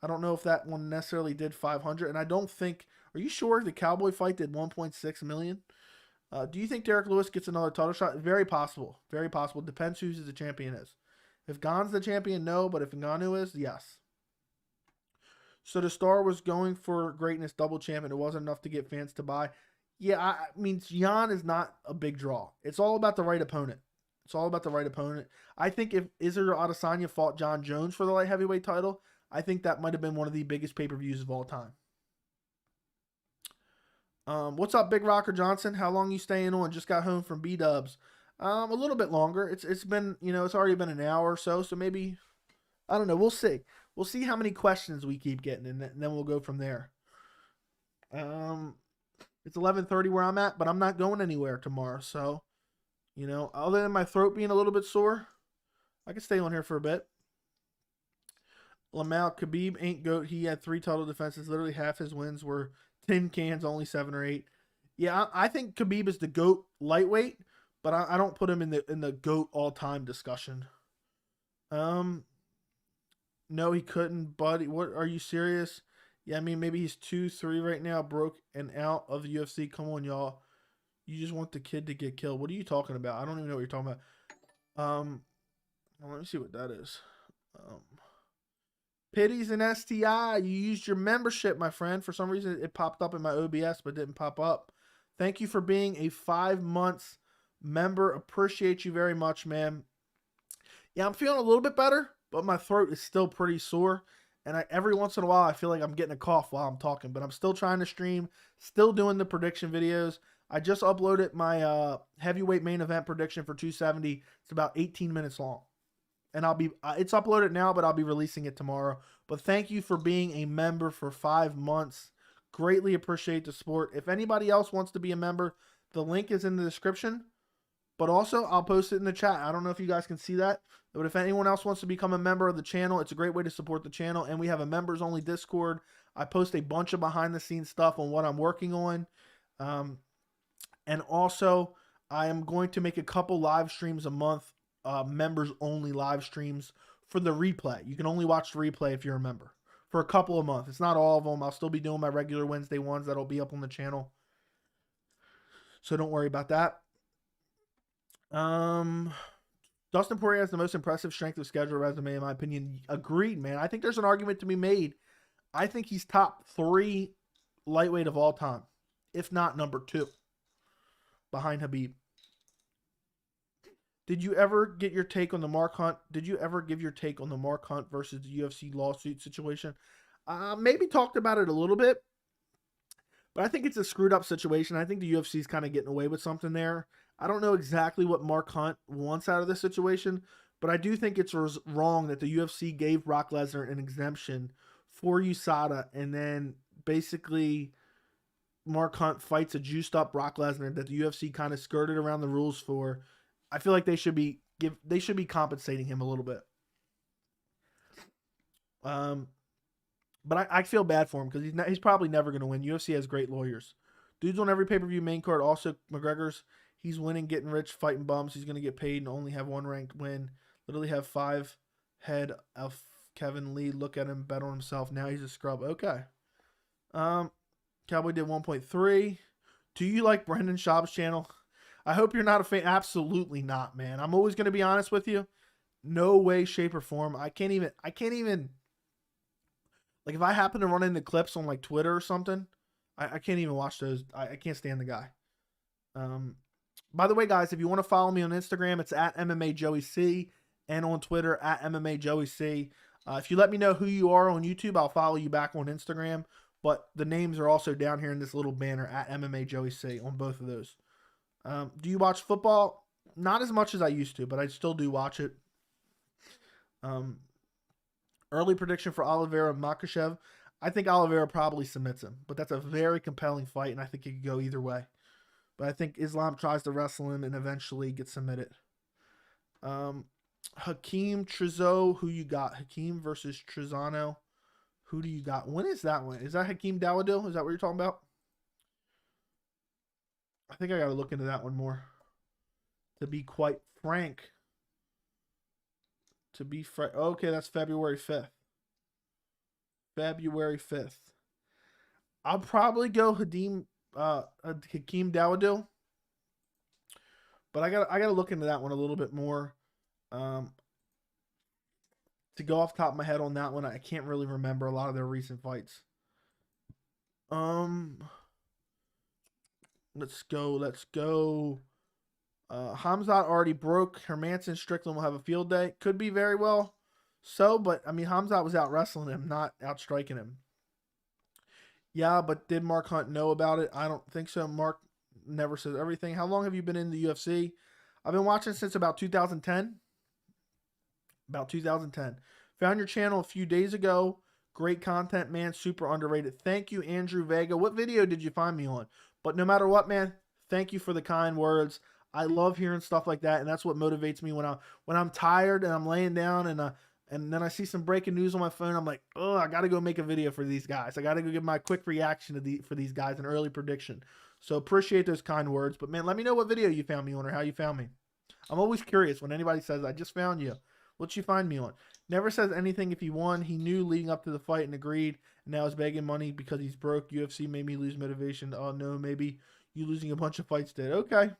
Speaker 1: I don't know if that one necessarily did 500, and I don't think. Are you sure the Cowboy fight did 1.6 million? Do you think Derek Lewis gets another title shot? Very possible. Very possible. Depends who the champion is. If Gane's the champion, no. But if Ngannou is, yes. So the star was going for greatness, double champ, and it wasn't enough to get fans to buy. Yeah, I mean, Jan is not a big draw. It's all about the right opponent. It's all about the right opponent. I think if Israel Adesanya fought John Jones for the light heavyweight title, I think that might have been one of the biggest pay-per-views of all time. What's up, Big Rocker Johnson? How long you staying on? Just got home from B-Dubs. A little bit longer. It's been, it's already been an hour or so, so maybe, I don't know. We'll see. We'll see how many questions we keep getting, and then we'll go from there. It's 11:30 where I'm at, but I'm not going anywhere tomorrow. So, other than my throat being a little bit sore, I can stay on here for a bit. Lamau, Khabib ain't GOAT. He had 3 total defenses. Literally half his wins were tin cans, only 7 or 8. Yeah, I think Khabib is the GOAT lightweight, but I don't put him in the GOAT all-time discussion. No, he couldn't, buddy. What, are you serious? Yeah, I mean, maybe he's 2-3 right now, broke and out of the UFC. Come on, y'all. You just want the kid to get killed. What are you talking about? I don't even know what you're talking about. Let me see what that is. Pities and STI. You used your membership, my friend. For some reason, it popped up in my OBS, but didn't pop up. Thank you for being a 5 months member. Appreciate you very much, man. Yeah, I'm feeling a little bit better, but my throat is still pretty sore. And every once in a while, I feel like I'm getting a cough while I'm talking. But I'm still trying to stream, still doing the prediction videos. I just uploaded my heavyweight main event prediction for 270. It's about 18 minutes long. And it's uploaded now, but I'll be releasing it tomorrow. But thank you for being a member for 5 months. Greatly appreciate the support. If anybody else wants to be a member, the link is in the description. But also, I'll post it in the chat. I don't know if you guys can see that. But if anyone else wants to become a member of the channel, it's a great way to support the channel. And we have a members-only Discord. I post a bunch of behind-the-scenes stuff on what I'm working on. And also, I am going to make a couple live streams a month. Members-only live streams for the replay. You can only watch the replay if you're a member. For a couple of months. It's not all of them. I'll still be doing my regular Wednesday ones that'll be up on the channel. So don't worry about that. Dustin Poirier has the most impressive strength of schedule resume, in my opinion. Agreed, man. I think there's an argument to be made. I think he's top 3 lightweight of all time, if not number 2, behind Khabib. Did you ever get your take on the Mark Hunt? Did you ever give your take on the Mark Hunt versus the UFC lawsuit situation? Maybe talked about it a little bit, but I think it's a screwed up situation. I think the UFC is kind of getting away with something there. I don't know exactly what Mark Hunt wants out of this situation, but I do think it's wrong that the UFC gave Brock Lesnar an exemption for USADA, and then basically Mark Hunt fights a juiced up Brock Lesnar that the UFC kind of skirted around the rules for. I feel like they should be compensating him a little bit. But I feel bad for him because he's probably never going to win. UFC has great lawyers. Dudes on every pay-per-view main card. Also, McGregor's, he's winning, getting rich, fighting bums. He's going to get paid and only have one ranked win. Literally have 5 head of Kevin Lee. Look at him, bet on himself. Now he's a scrub. Okay. Cowboy did 1.3. Do you like Brendan Schaub's channel? I hope you're not a fan. Absolutely not, man. I'm always going to be honest with you. No way, shape, or form. I can't even like if I happen to run into clips on like Twitter or something, I can't even watch those. I can't stand the guy. By the way, guys, if you want to follow me on Instagram, it's at MMA Joey C, and on Twitter at MMA Joey C. If you let me know who you are on YouTube, I'll follow you back on Instagram. But the names are also down here in this little banner at MMA Joey C on both of those. Do you watch football? Not as much as I used to, but I still do watch it. Early prediction for Oliveira Makhachev. I think Oliveira probably submits him, but that's a very compelling fight, and I think it could go either way. But I think Islam tries to wrestle him and eventually gets submitted. Hakeem Trezo, who you got? Hakeem versus Trezano. Who do you got? When is that one? Is that Hakeem Dawood? Is that what you're talking about? I think I got to look into that one more. To be quite frank. Okay, that's February 5th. February 5th. I'll probably go Hakeem Dawood. But I gotta look into that one a little bit more. To go off the top of my head on that one, I can't really remember a lot of their recent fights. Let's go. Khamzat already broke. Hermanson Strickland will have a field day. Could be very well so, but I mean, Khamzat was out wrestling him, not out striking him. Yeah, but did Mark Hunt know about it? I don't think so. Mark never says everything. How long have you been in the UFC? I've been watching since about 2010. About 2010. Found your channel a few days ago. Great content, man. Super underrated. Thank you, Andrew Vega. What video did you find me on? But no matter what, man, thank you for the kind words. I love hearing stuff like that, and that's what motivates me when I'm tired and I'm laying down and then I see some breaking news on my phone. I'm like, oh, I got to go make a video for these guys. I got to go give my quick reaction for these guys, an early prediction. So appreciate those kind words. But man, let me know what video you found me on or how you found me. I'm always curious when anybody says, I just found you. What'd you find me on? Never says anything if he won. He knew leading up to the fight and agreed. And now is begging money because he's broke. UFC made me lose motivation. Oh, no, maybe you losing a bunch of fights did. Okay.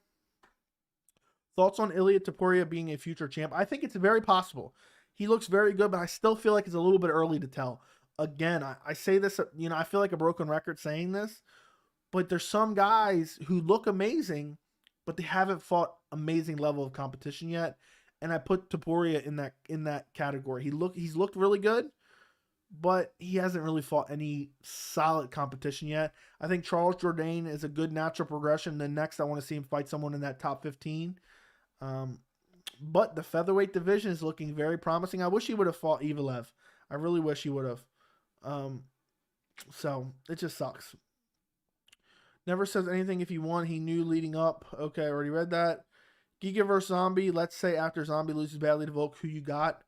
Speaker 1: Thoughts on Ilia Topuria being a future champ? I think it's very possible. He looks very good, but I still feel like it's a little bit early to tell. Again, I say this, I feel like a broken record saying this, but there's some guys who look amazing, but they haven't fought amazing level of competition yet. And I put Topuria in that category. He's looked really good, but he hasn't really fought any solid competition yet. I think Charles Jourdain is a good natural progression. Then next, I want to see him fight someone in that top 15. But the featherweight division is looking very promising. I wish he would have fought Evelev. I really wish he would have. So it just sucks. Never says anything if he won. He knew leading up. Okay, I already read that. Giga versus Zombie. Let's say after Zombie loses badly to Volk, who you got?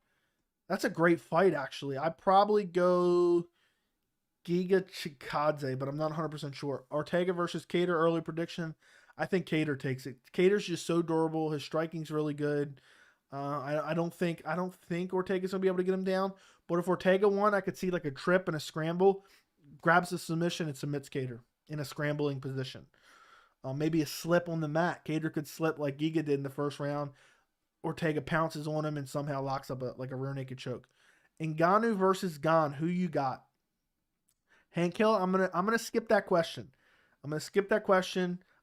Speaker 1: That's a great fight, actually. I'd probably go Giga Chikadze, but I'm not 100% sure. Ortega versus Cater, early prediction. I think Cater takes it. Cater's just so durable. His striking's really good. I don't think Ortega's gonna be able to get him down. But if Ortega won, I could see like a trip and a scramble, grabs the submission and submits Cater in a scrambling position. Maybe a slip on the mat. Cater could slip like Giga did in the first round. Ortega pounces on him and somehow locks up a rear naked choke. Ngannou versus Gane. Who you got? Hank Hill. I'm gonna skip that question.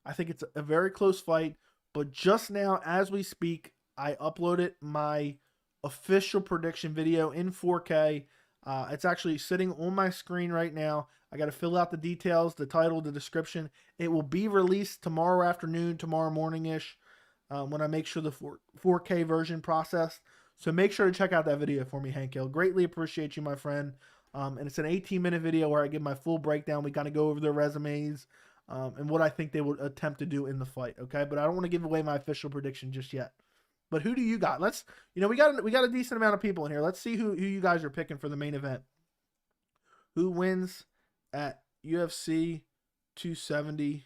Speaker 1: I think it's a very close fight. But just now, as we speak, I uploaded my official prediction video in 4K. It's actually sitting on my screen right now. I got to fill out the details, the title, the description. It will be released tomorrow afternoon, tomorrow morning-ish. when I make sure the 4K version processed. So make sure to check out that video for me, Hank Hill. Greatly appreciate you, my friend. And it's an 18-minute video where I give my full breakdown. We kind of go over their resumes and what I think they would attempt to do in the fight. Okay, but I don't want to give away my official prediction just yet. But who do you got? Let's, we got a decent amount of people in here. Let's see who you guys are picking for the main event. Who wins at UFC 270?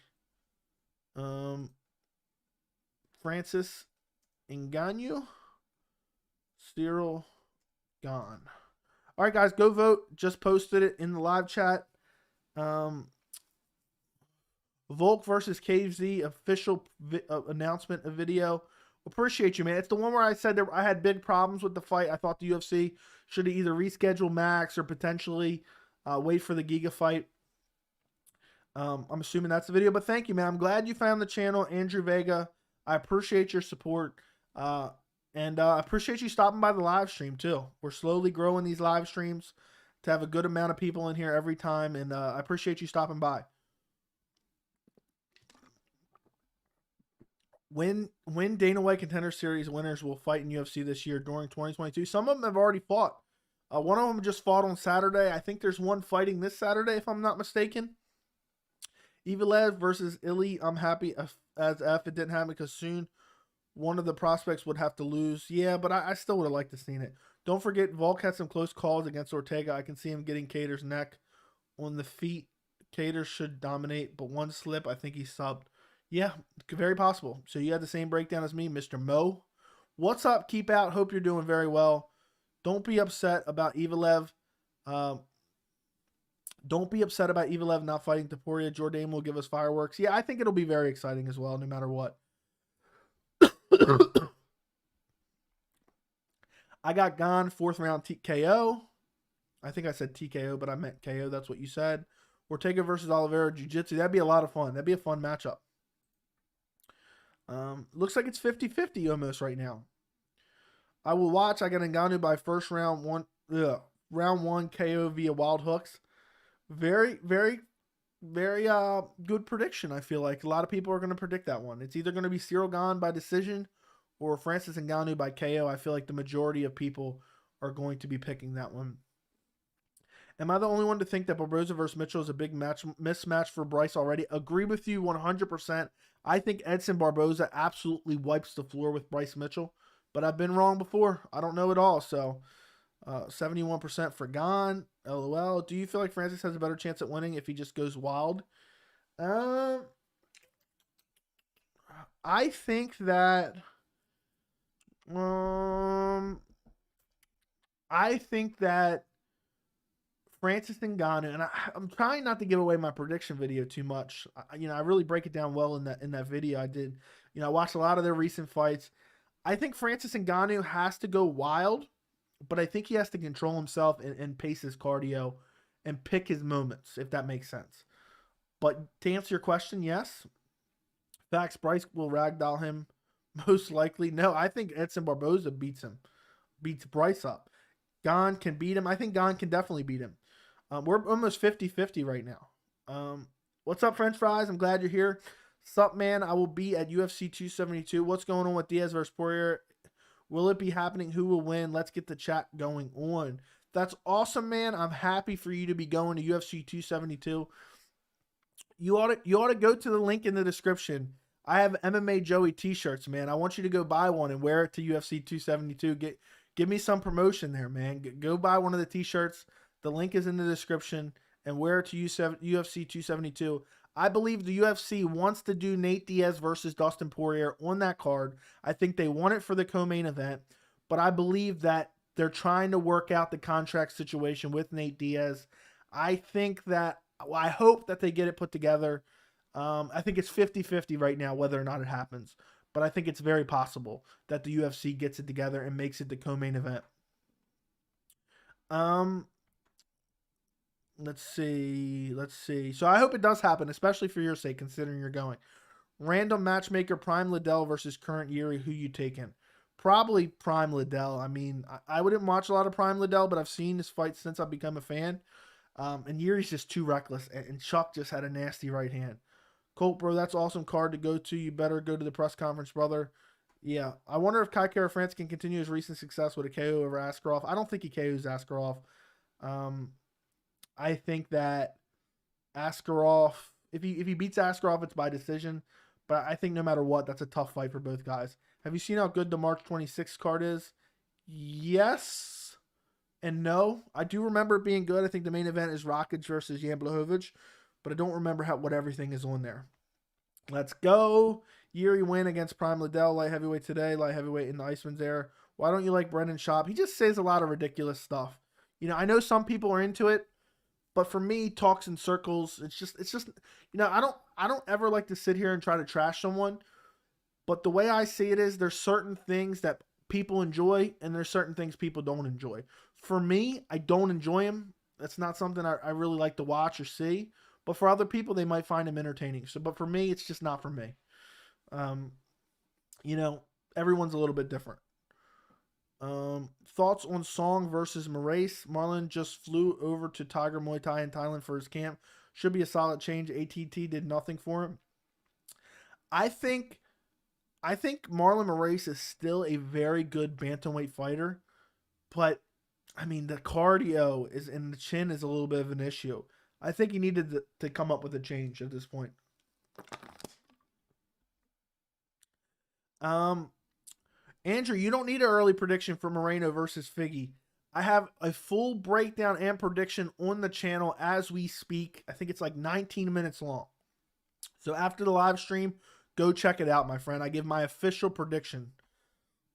Speaker 1: Francis Ngannou, Ciryl Gane. All right, guys, go vote. Just posted it in the live chat. Volk versus KZ official announcement of video. Appreciate you, man. It's the one where I said I had big problems with the fight. I thought the UFC should have either rescheduled Max or potentially wait for the Giga fight. I'm assuming that's the video, but thank you, man. I'm glad you found the channel, Andrew Vega. I appreciate your support, and I appreciate you stopping by the live stream too. We're slowly growing these live streams to have a good amount of people in here every time, and I appreciate you stopping by. When Dana White Contender Series winners will fight in UFC this year during 2022. Some of them have already fought. One of them just fought on Saturday. I think there's one fighting this Saturday, if I'm not mistaken. Evelev versus Illy. I'm happy as F it didn't happen because soon one of the prospects would have to lose. Yeah, but I still would have liked to seen it. Don't forget, Volk had some close calls against Ortega. I can see him getting Cater's neck on the feet. Cater should dominate, but one slip, I think he subbed. Yeah, very possible. So you had the same breakdown as me, Mr. Mo. What's up? Keep out. Hope you're doing very well. Don't be upset about Evelev. Don't be upset about Evelev not fighting Poirier. Jourdain will give us fireworks. Yeah, I think it'll be very exciting as well, no matter what. I got Gane, 4th round TKO. I think I said TKO, but I meant KO. That's what you said. Ortega versus Oliveira Jiu-Jitsu. That'd be a lot of fun. That'd be a fun matchup. Looks like it's 50-50 almost right now. I will watch. I got Ngannou by first round one KO via wild hooks. Very, very, very good prediction, I feel like. A lot of people are going to predict that one. It's either going to be Ciryl Gane by decision or Francis Ngannou by KO. I feel like the majority of people are going to be picking that one. Am I the only one to think that Barboza versus Mitchell is a big mismatch for Bryce already? Agree with you 100%. I think Edson Barboza absolutely wipes the floor with Bryce Mitchell, but I've been wrong before. I don't know it all, so 71% for Gane. LOL. Do you feel like Francis has a better chance at winning if he just goes wild? I think that Francis Ngannou, and I'm trying not to give away my prediction video too much. I really break it down well in that video I did. I watched a lot of their recent fights. I think Francis Ngannou has to go wild, but I think he has to control himself and pace his cardio and pick his moments, if that makes sense. But to answer your question, yes. Facts, Bryce will ragdoll him most likely. No, I think Edson Barboza beats Bryce up. Gane can beat him. I think Gane can definitely beat him. We're almost 50-50 right now. What's up, French fries? I'm glad you're here. Sup, man? I will be at UFC 272. What's going on with Diaz versus Poirier? Will it be happening? Who will win? Let's get the chat going on. That's awesome, man. I'm happy for you to be going to UFC 272. You ought to go to the link in the description. I have MMA Joey t-shirts, man. I want you to go buy one and wear it to UFC 272. Give me some promotion there, man. Go buy one of the t-shirts. The link is in the description and wear it to UFC 272. I believe the UFC wants to do Nate Diaz versus Dustin Poirier on that card. I think they want it for the co-main event, but I believe that they're trying to work out the contract situation with Nate Diaz. I hope that they get it put together. I think it's 50-50 right now whether or not it happens, but I think it's very possible that the UFC gets it together and makes it the co-main event. Let's see. So I hope it does happen, especially for your sake, considering you're going. Random matchmaker, Prime Liddell versus current Yuri. Who you taking? Probably Prime Liddell. I mean, I wouldn't watch a lot of Prime Liddell, but I've seen his fights since I've become a fan. And Yuri's just too reckless, and Chuck just had a nasty right hand. Colt, bro, that's awesome card to go to. You better go to the press conference, brother. Yeah, I wonder if Kai Kara France can continue his recent success with a KO over Askarov. I don't think he KOs Askarov. Um, I think that Askarov, if he beats Askarov, it's by decision. But I think no matter what, that's a tough fight for both guys. Have you seen how good the March 26th card is? Yes and no. I do remember it being good. I think the main event is Rakic versus Jan Blachowicz, but I don't remember what everything is on there. Let's go. Yuri win against Prime Liddell, light heavyweight today, light heavyweight in the Iceman's there. Why don't you like Brendan Schaub? He just says a lot of ridiculous stuff. I know some people are into it, but for me, talks in circles. It's just I don't ever like to sit here and try to trash someone. But the way I see it is there's certain things that people enjoy and there's certain things people don't enjoy. For me, I don't enjoy him. That's not something I really like to watch or see. But for other people, they might find him entertaining. But for me, it's just not for me. Um, everyone's a little bit different. Thoughts on Song versus Moraes? Marlon just flew over to Tiger Muay Thai in Thailand for his camp. Should be a solid change. ATT did nothing for him. I think Marlon Moraes is still a very good bantamweight fighter, but I mean the cardio is and the chin is a little bit of an issue. I think he needed to come up with a change at this point. Andrew, you don't need an early prediction for Moreno versus Figgy. I have a full breakdown and prediction on the channel as we speak. I think it's like 19 minutes long. So after the live stream, go check it out, my friend. I give my official prediction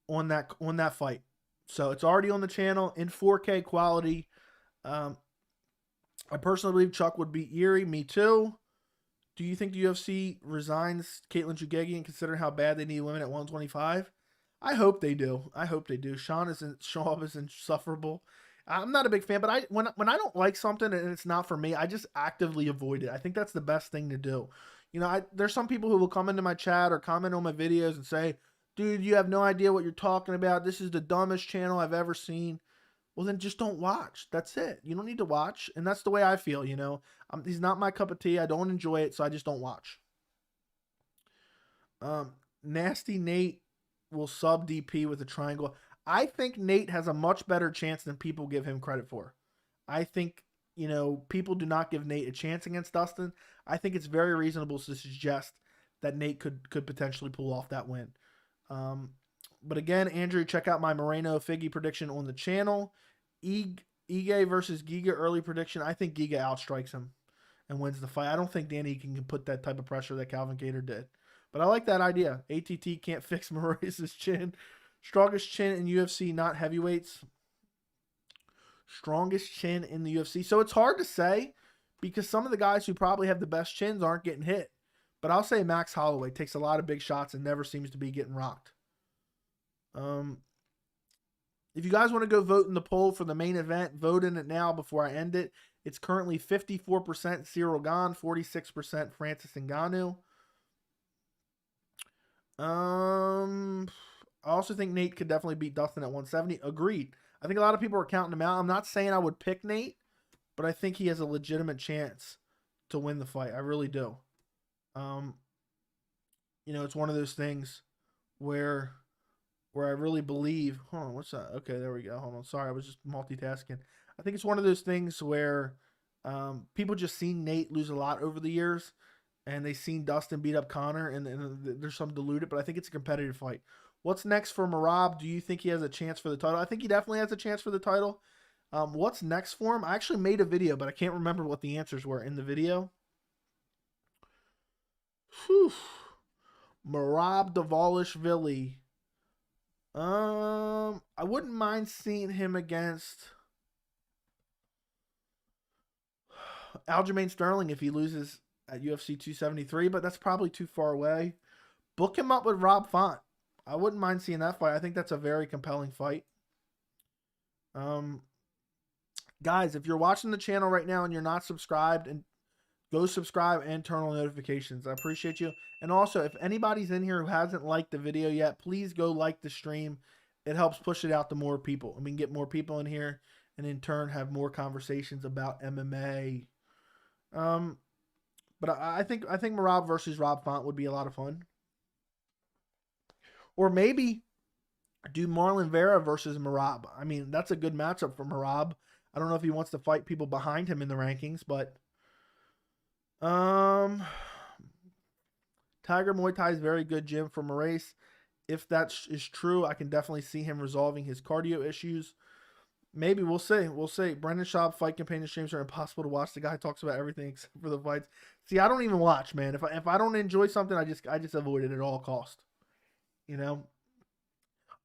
Speaker 1: on that fight. So it's already on the channel in 4K quality. I personally believe Chuck would beat Yuri. Me too. Do you think the UFC resigns Caitlin Chukagian considering how bad they need women at 125? I hope they do. Shaw is insufferable. I'm not a big fan, but when I don't like something and it's not for me, I just actively avoid it. I think that's the best thing to do. There's some people who will come into my chat or comment on my videos and say, dude, you have no idea what you're talking about. This is the dumbest channel I've ever seen. Well, then just don't watch. That's it. You don't need to watch. And that's the way I feel, He's not my cup of tea. I don't enjoy it, so I just don't watch. Nasty Nate will sub DP with a triangle. I think Nate has a much better chance than people give him credit for. I think, people do not give Nate a chance against Dustin. I think it's very reasonable to suggest that Nate could potentially pull off that win. But again, Andrew, check out my Moreno Figgy prediction on the channel. Ige versus Giga early prediction. I think Giga outstrikes him and wins the fight. I don't think Danny can put that type of pressure that Calvin Kattar did. But I like that idea. ATT can't fix Moraes' chin. Strongest chin in UFC, not heavyweights. Strongest chin in the UFC. So it's hard to say because some of the guys who probably have the best chins aren't getting hit. But I'll say Max Holloway takes a lot of big shots and never seems to be getting rocked. If you guys want to go vote in the poll for the main event, vote in it now before I end it. It's currently 54% Ciryl Gane, 46% Francis Ngannou. I also think Nate could definitely beat Dustin at 170. Agreed. I think a lot of people are counting him out. I'm not saying I would pick Nate, but I think he has a legitimate chance to win the fight. I really do. It's one of those things where I really believe. Hold on, what's that? Okay, there we go. Hold on. Sorry, I was just multitasking. I think it's one of those things where people just seen Nate lose a lot over the years, and they seen Dustin beat up Connor, and there's some diluted, but I think it's a competitive fight. What's next for Merab? Do you think he has a chance for the title? I think he definitely has a chance for the title. What's next for him? I actually made a video, but I can't remember what the answers were in the video. Whew. Merab Dvalishvili. I wouldn't mind seeing him against Aljamain Sterling if he loses at UFC 273, but that's probably too far away. Book him up with Rob Font. I wouldn't mind seeing that fight. I think that's a very compelling fight. Guys, if you're watching the channel right now and you're not subscribed, and go subscribe and turn on notifications. I appreciate you. And also, if anybody's in here who hasn't liked the video yet, please go like the stream. It helps push it out to more people. And we can get more people in here and in turn have more conversations about MMA. But I think Merab versus Rob Font would be a lot of fun. Or maybe do Marlon Vera versus Merab. I mean, that's a good matchup for Merab. I don't know if he wants to fight people behind him in the rankings, but Tiger Muay Thai is very good gym for Maurice. If that is true, I can definitely see him resolving his cardio issues. Maybe we'll see. We'll see. Brendan Schaub fight companion streams are impossible to watch. The guy talks about everything except for the fights. See, I don't even watch, man. If I don't enjoy something, I just avoid it at all cost. You know,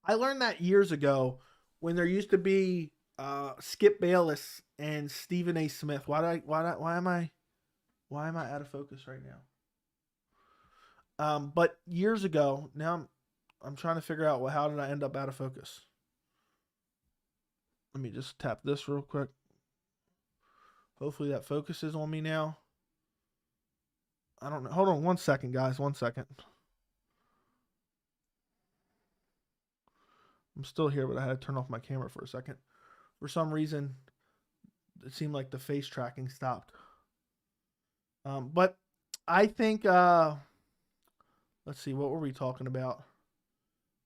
Speaker 1: I learned that years ago when there used to be Skip Bayless and Stephen A. Smith. Why am I out of focus right now? But years ago, now I'm trying to figure out how did I end up out of focus. Let me just tap this real quick. Hopefully that focuses on me now. I don't know. Hold on 1 second, guys. 1 second. I'm still here, but I had to turn off my camera for a second. For some reason, it seemed like the face tracking stopped. But I think, let's see, what were we talking about?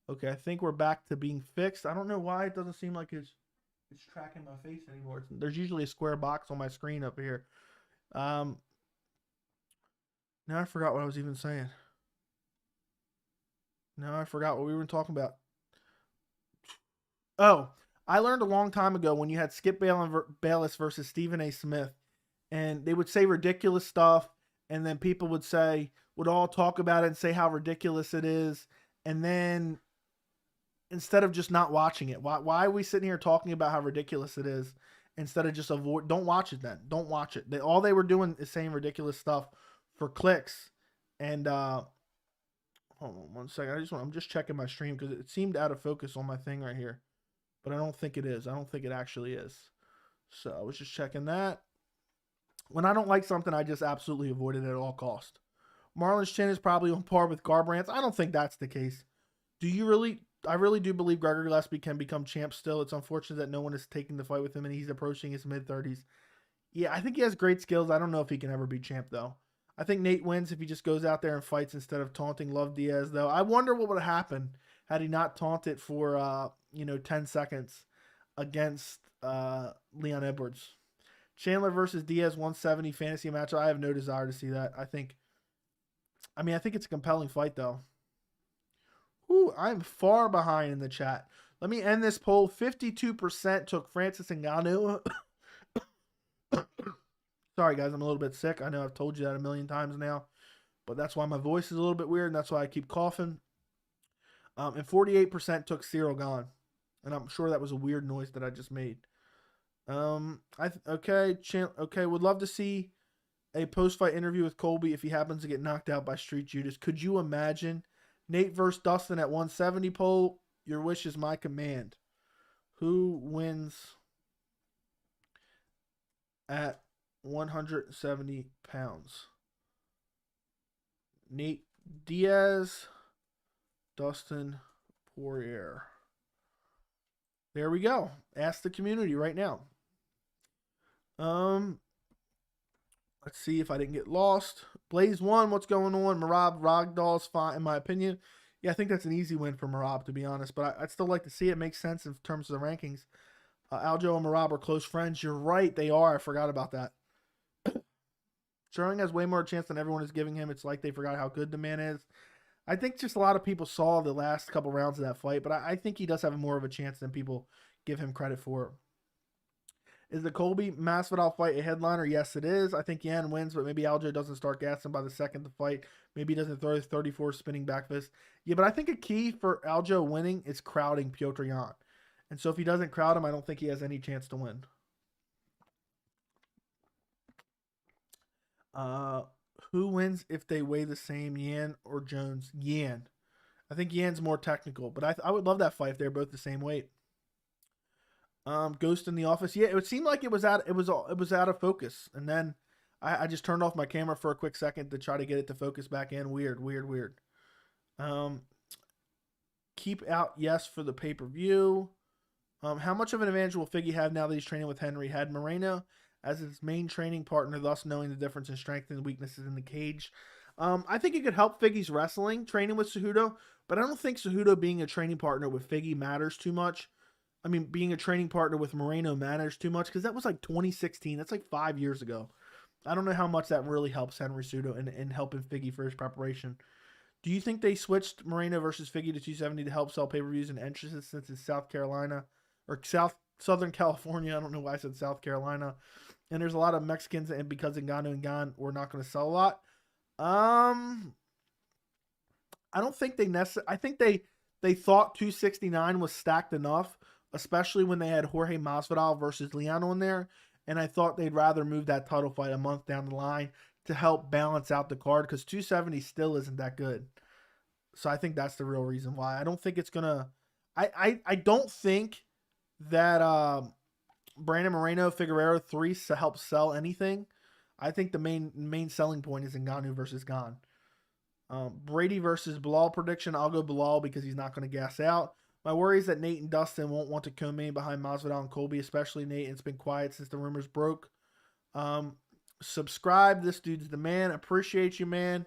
Speaker 1: Okay, I think we're back to being fixed. I don't know why it doesn't seem like it's tracking my face anymore. There's usually a square box on my screen up here. Now I forgot what I was even saying. Now I forgot what we were talking about. Oh, I learned a long time ago when you had Skip Bayless versus Stephen A. Smith, and they would say ridiculous stuff, and then people would all talk about it and say how ridiculous it is, and then instead of just not watching it, why are we sitting here talking about how ridiculous it is instead of just don't watch it then. Don't watch it. All they were doing is saying ridiculous stuff for clicks. And hold on 1 second. I'm just checking my stream because it seemed out of focus on my thing right here. But I don't think it is. I don't think it actually is. So I was just checking that. When I don't like something, I just absolutely avoid it at all cost. Marlon's chin is probably on par with Garbrandt's. I don't think that's the case. Do you really? I really do believe Gregor Gillespie can become champ still. It's unfortunate that no one is taking the fight with him and he's approaching his mid-30s. Yeah, I think he has great skills. I don't know if he can ever be champ, though. I think Nate wins if he just goes out there and fights instead of taunting Love Diaz, though. I wonder what would have happened had he not taunted for, 10 seconds against Leon Edwards. Chandler versus Diaz 170 fantasy match. I have no desire to see that. I think it's a compelling fight, though. Ooh, I'm far behind in the chat. Let me end this poll. 52% took Francis Ngannou. Sorry, guys. I'm a little bit sick. I know I've told you that a million times now. But that's why my voice is a little bit weird, and that's why I keep coughing. And 48% took Ciryl Gane. And I'm sure that was a weird noise that I just made. Okay, would love to see a post-fight interview with Colby if he happens to get knocked out by Street Judas. Could you imagine? Nate versus Dustin at 170 poll. Your wish is my command. Who wins at 170 pounds? Nate Diaz, Dustin Poirier. There we go. Ask the community right now. Let's see if I didn't get lost. Blaze 1, what's going on? Merab Ragdoll's fine, in my opinion. Yeah, I think that's an easy win for Merab, to be honest. But I'd still like to see it. Makes sense in terms of the rankings. Aljo and Merab are close friends. You're right, they are. I forgot about that. Sterling has way more chance than everyone is giving him. It's like they forgot how good the man is. I think just a lot of people saw the last couple rounds of that fight. But I think he does have more of a chance than people give him credit for. Is the Colby Masvidal fight a headliner? Yes, it is. I think Yan wins, but maybe Aljo doesn't start gassing by the second the fight. Maybe he doesn't throw his 34 spinning back fist. Yeah, but I think a key for Aljo winning is crowding Petr Yan. And so if he doesn't crowd him, I don't think he has any chance to win. Who wins if they weigh the same, Yan or Jones? Yan. I think Yan's more technical, but I would love that fight if they're both the same weight. Ghost in the office. Yeah, it seemed like it was out of focus, and then I just turned off my camera for a quick second to try to get it to focus back in. Weird. Keep out yes for the pay-per-view. How much of an advantage will Figgy have now that he's training with Henry? Had Moreno as his main training partner, thus knowing the difference in strength and weaknesses in the cage. I think it could help Figgy's wrestling training with Cejudo, but I don't think Cejudo being a training partner with Figgy matters too much. I mean, being a training partner with Moreno matters too much because that was like 2016. That's like 5 years ago. I don't know how much that really helps Henry Cejudo in helping Figgy for his preparation. Do you think they switched Moreno versus Figgy to 270 to help sell pay-per-views and entrances since it's South Carolina or Southern California? I don't know why I said South Carolina. And there's a lot of Mexicans, and because Ngannou and Gane were not going to sell a lot. I don't think they necessarily. I think they thought 269 was stacked enough, especially when they had Jorge Masvidal versus Leon on there. And I thought they'd rather move that title fight a month down the line to help balance out the card because 270 still isn't that good. So I think that's the real reason why. I don't think it's gonna. I don't think that Brandon Moreno Figueroa 3 to help sell anything. I think the main selling point is Ngannou versus Gane. Brady versus Bilal prediction. I'll go Bilal because he's not going to gas out. My worry is that Nate and Dustin won't want to co-main behind Masvidal and Colby, especially Nate. It's been quiet since the rumors broke. Subscribe. This dude's the man. Appreciate you, man.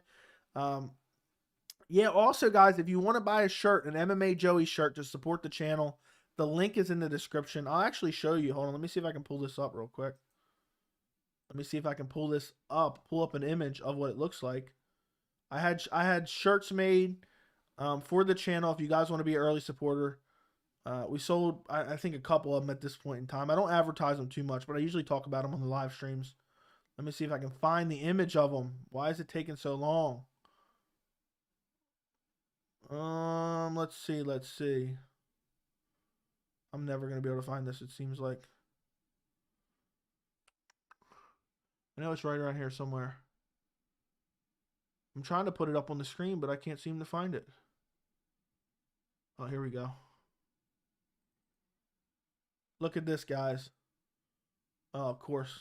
Speaker 1: Yeah, also, guys, if you want to buy a shirt, an MMA Joey shirt to support the channel, the link is in the description. I'll actually show you. Hold on. Let me see if I can pull this up real quick. Let me see if I can pull this up. Pull up an image of what it looks like. I had shirts made for the channel. If you guys want to be an early supporter, we sold I think a couple of them at this point in time. I don't advertise them too much, but I usually talk about them on the live streams. Let me see if I can find the image of them. Why is it taking so long? Let's see. I'm never gonna be able to find this. It seems like. I know it's right around here somewhere. I'm trying to put it up on the screen, but I can't seem to find it. Oh, here we go. Look at this, guys. Oh, of course.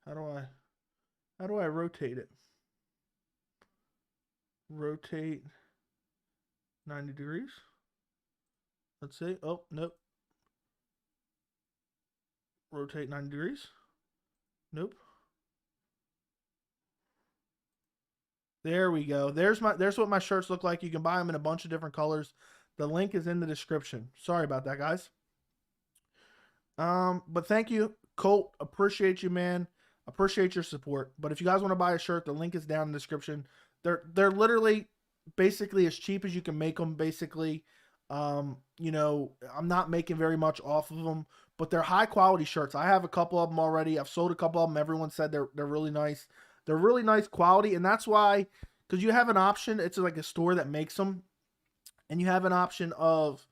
Speaker 1: How do I rotate it? Rotate 90 degrees. Let's see. Oh, nope. Rotate 90 degrees. Nope. There we go. There's what my shirts look like. You can buy them in a bunch of different colors. The link is in the description. Sorry about that, guys. But thank you, Colt. Appreciate you, man. Appreciate your support. But if you guys want to buy a shirt, the link is down in the description. They're literally basically as cheap as you can make them. Basically, you know, I'm not making very much off of them, but they're high quality shirts. I have a couple of them already. I've sold a couple of them. Everyone said they're really nice. They're really nice quality, and that's why, because you have an option. It's like a store that makes them, and you have an option of,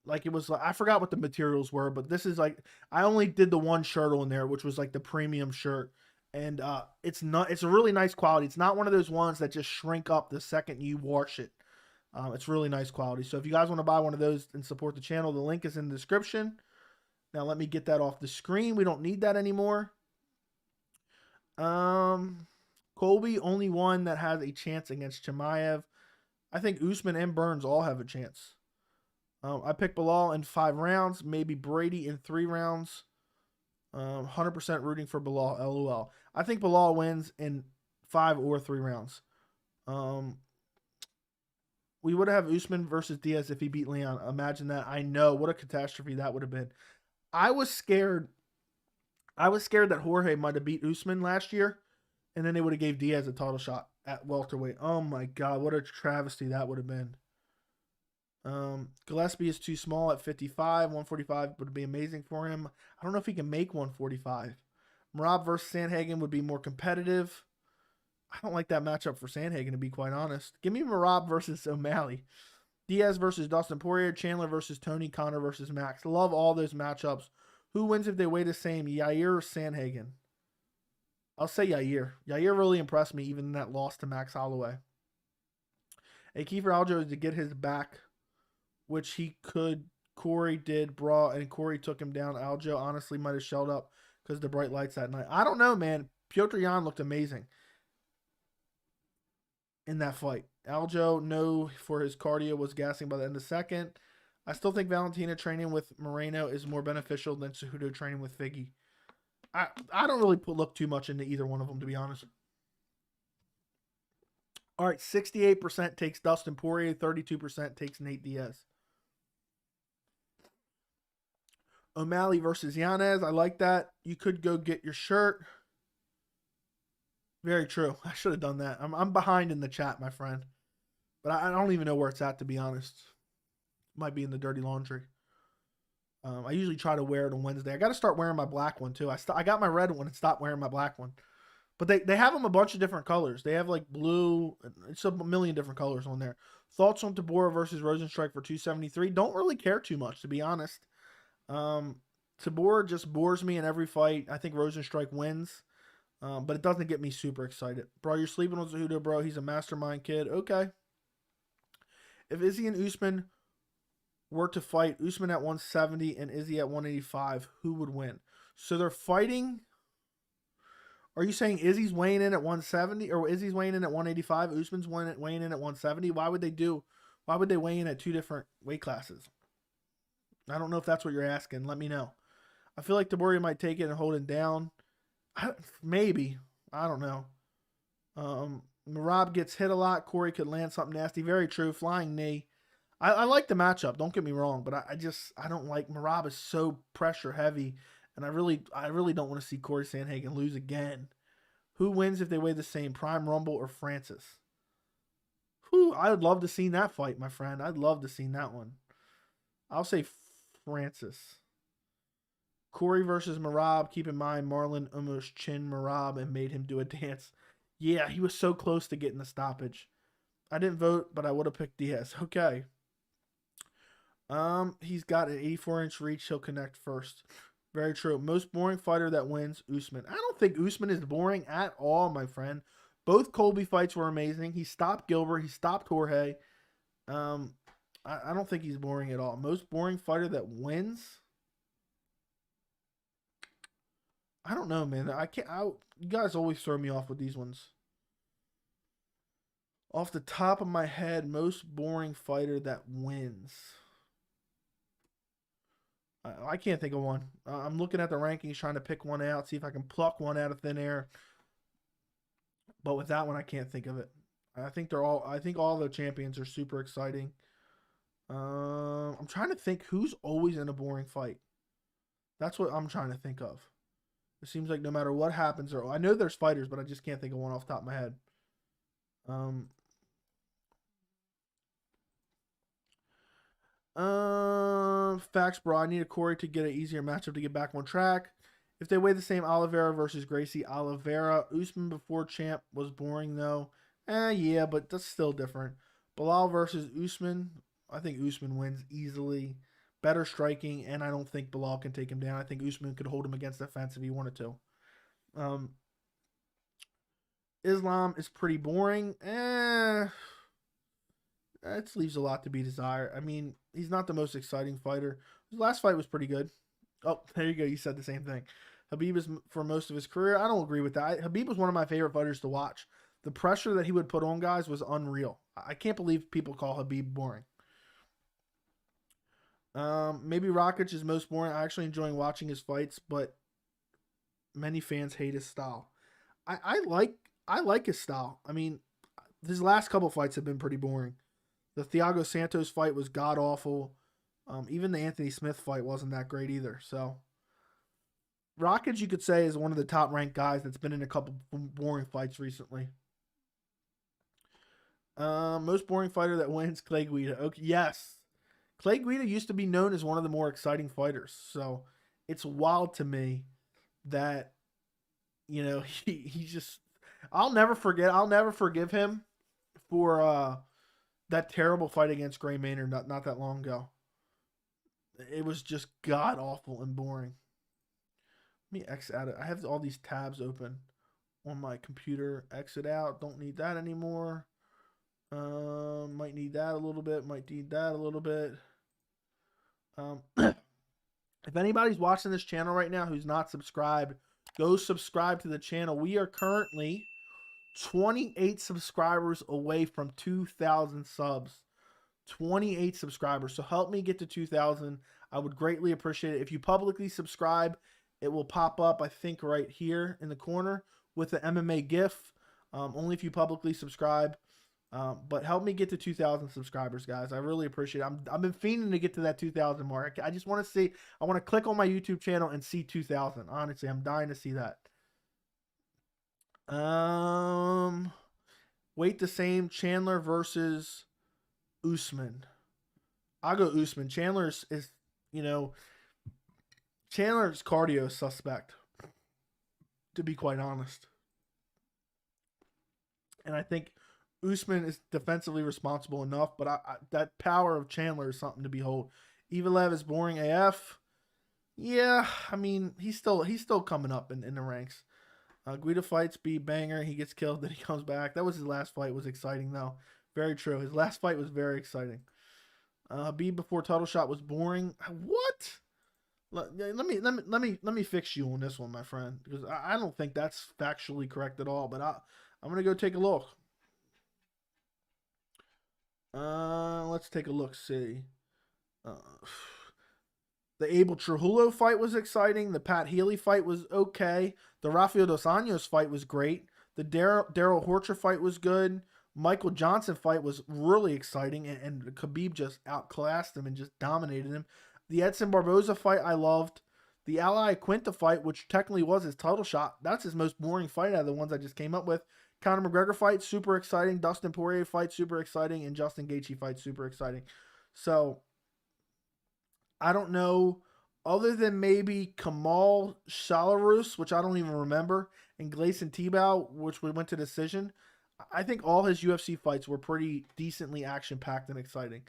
Speaker 1: like it was, I forgot what the materials were, but this is like, I only did the one shirt on there, which was like the premium shirt, and it's a really nice quality. It's not one of those ones that just shrink up the second you wash it. It's really nice quality. So if you guys want to buy one of those and support the channel, the link is in the description. Now let me get that off the screen. We don't need that anymore. Colby, only one that has a chance against Chimaev. I think Usman and Burns all have a chance. I picked Bilal in 5 rounds, maybe Brady in 3 rounds. 100% rooting for Bilal, LOL. I think Bilal wins in 5 or 3 rounds. We would have Usman versus Diaz if he beat Leon. Imagine that. I know. What a catastrophe that would have been. I was scared that Jorge might have beat Usman last year, and then they would have gave Diaz a title shot at welterweight. Oh my God, what a travesty that would have been. Gillespie is too small at 55. 145 would be amazing for him. I don't know if he can make 145. Merab versus Sandhagen would be more competitive. I don't like that matchup for Sandhagen, to be quite honest. Give me Merab versus O'Malley. Diaz versus Dustin Poirier. Chandler versus Tony. Connor versus Max. Love all those matchups. Who wins if they weigh the same, Yair or Sandhagen? I'll say Yair. Yair really impressed me, even in that loss to Max Holloway. A key for Aljo is to get his back, which he could. Corey did, and Corey took him down. Aljo honestly might have shelled up because of the bright lights that night. I don't know, man. Petr Yan looked amazing in that fight. Aljo, no, for his cardio, was gassing by the end of the second. I still think Valentina training with Moreno is more beneficial than Cejudo training with Figgy. I don't really look too much into either one of them, to be honest. All right, 68% takes Dustin Poirier, 32% takes Nate Diaz. O'Malley versus Yanez. I like that. You could go get your shirt. Very true. I should have done that. I'm behind in the chat, my friend. But I don't even know where it's at, to be honest. Might be in the dirty laundry. I usually try to wear it on Wednesday. I got to start wearing my black one, too. I got my red one and stopped wearing my black one. But they have them a bunch of different colors. They have like blue. It's a million different colors on there. Thoughts on Tabora versus Rosenstrike for 273? Don't really care too much, to be honest. Tabora just bores me in every fight. I think Rosenstrike wins. But it doesn't get me super excited. Bro, you're sleeping on Cejudo, bro. He's a mastermind kid. Okay. If Izzy and Usman were to fight, Usman at 170 and Izzy at 185, who would win? So they're fighting. Are you saying Izzy's weighing in at 170 or Izzy's weighing in at 185? Usman's weighing in at 170? Why would they weigh in at two different weight classes? I don't know if that's what you're asking. Let me know. I feel like Tabora might take it and hold it down. Maybe. I don't know. Merab gets hit a lot. Corey could land something nasty. Very true. Flying knee. I like the matchup. Don't get me wrong, but I don't like Merab is so pressure heavy, and I really don't want to see Corey Sandhagen lose again. Who wins if they weigh the same, Prime Rumble or Francis? I would love to see that fight, my friend. I'd love to see that one. I'll say Francis. Corey versus Merab. Keep in mind, Marlon almost chinned Merab and made him do a dance. Yeah, he was so close to getting the stoppage. I didn't vote, but I would have picked Diaz. Okay. He's got an 84-inch reach. He'll connect first. Very true. Most boring fighter that wins, Usman. I don't think Usman is boring at all, my friend. Both Colby fights were amazing. He stopped Gilbert. He stopped Jorge. I don't think he's boring at all. Most boring fighter that wins? I don't know, man. You guys always throw me off with these ones. Off the top of my head, most boring fighter that wins. I can't think of one. I'm looking at the rankings, trying to pick one out, see if I can pluck one out of thin air. But with that one, I can't think of it. I think all the champions are super exciting. I'm trying to think who's always in a boring fight. That's what I'm trying to think of. It seems like no matter what happens, I know there's fighters, but I just can't think of one off the top of my head. Facts, bro. I need a Corey to get an easier matchup to get back on track. If they weigh the same, Oliveira versus Gracie. Oliveira. Usman before champ was boring, though. Yeah, but that's still different. Bilal versus Usman. I think Usman wins easily. Better striking, and I don't think Bilal can take him down. I think Usman could hold him against the fence if he wanted to. Islam is pretty boring. It leaves a lot to be desired. I mean, he's not the most exciting fighter. His last fight was pretty good. Oh, there you go. You said the same thing. Habib is for most of his career. I don't agree with that. Habib was one of my favorite fighters to watch. The pressure that he would put on guys was unreal. I can't believe people call Habib boring. Maybe Rakic is most boring. I actually enjoy watching his fights, but many fans hate his style. I like his style. I mean, his last couple fights have been pretty boring. The Thiago Santos fight was god awful. Even the Anthony Smith fight wasn't that great either. So Rakic, you could say, is one of the top ranked guys that's been in a couple boring fights recently. Most boring fighter that wins, Clay Guida. Okay, yes. Clay Guida used to be known as one of the more exciting fighters. So it's wild to me that, he just, I'll never forgive him for that terrible fight against Gray Maynard not that long ago. It was just god awful and boring. Let me exit out it. I have all these tabs open on my computer. Exit out. Don't need that anymore. Might need that a little bit. Might need that a little bit. If anybody's watching this channel right now who's not subscribed, go subscribe to the channel. We are currently 28 subscribers away from 2,000 subs. 28 subscribers. So help me get to 2,000. I would greatly appreciate it. If you publicly subscribe, it will pop up, I think, right here in the corner with the MMA GIF. Only if you publicly subscribe. But help me get to 2,000 subscribers, guys. I really appreciate it. I've been fiending to get to that 2,000 mark. I just want to see. I want to click on my YouTube channel and see 2,000. Honestly, I'm dying to see that. Weight the same. Chandler versus Usman. I'll go Usman. Chandler's is, you know, Chandler's cardio is suspect, to be quite honest. And I think Usman is defensively responsible enough, but that power of Chandler is something to behold. Evalev is boring AF. Yeah, I mean, he's still coming up in the ranks. Guida fights be banger. He gets killed, then he comes back. That was his last fight. Was exciting though. Very true. His last fight was very exciting. B before title shot was boring. What? Let me fix you on this one, my friend, because I don't think that's factually correct at all. But I'm gonna go take a look. Let's take a look. See. The Abel Trujillo fight was exciting. The Pat Healy fight was okay. The Rafael Dos Anjos fight was great. The Daryl Horcher fight was good. Michael Johnson fight was really exciting, and Khabib just outclassed him and just dominated him. The Edson Barboza fight I loved. The Ally Quinta fight, which technically was his title shot, that's his most boring fight out of the ones I just came up with. Conor McGregor fight, super exciting. Dustin Poirier fight, super exciting. And Justin Gaethje fight, super exciting. So, I don't know, other than maybe Kamal Shalarus, which I don't even remember, and Gleison Tibau, which we went to decision, I think all his UFC fights were pretty decently action-packed and exciting.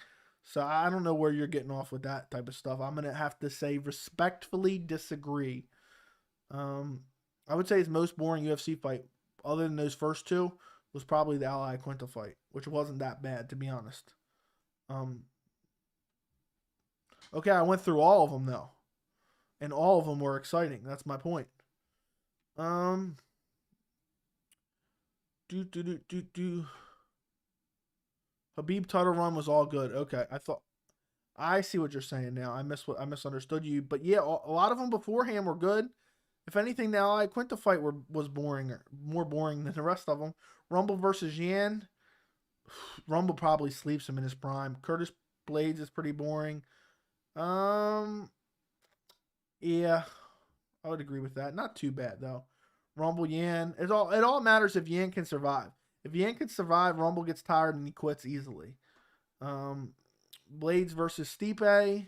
Speaker 1: So I don't know where you're getting off with that type of stuff. I'm going to have to say respectfully disagree. I would say his most boring UFC fight, other than those first two, was probably the Ally Quinta fight, which wasn't that bad, to be honest. Okay, I went through all of them, though. And all of them were exciting. That's my point. Habib title run was all good. Okay, I see what you're saying now. I misunderstood you, but yeah, a lot of them beforehand were good. If anything, the Ally Quinta fight was boring, more boring than the rest of them. Rumble versus Yan. Rumble probably sleeps him in his prime. Curtis Blades is pretty boring. Yeah, I would agree with that. Not too bad though. Rumble Yan. It all matters if Yan can survive. If Yan can survive, Rumble gets tired and he quits easily. Blades versus Stipe.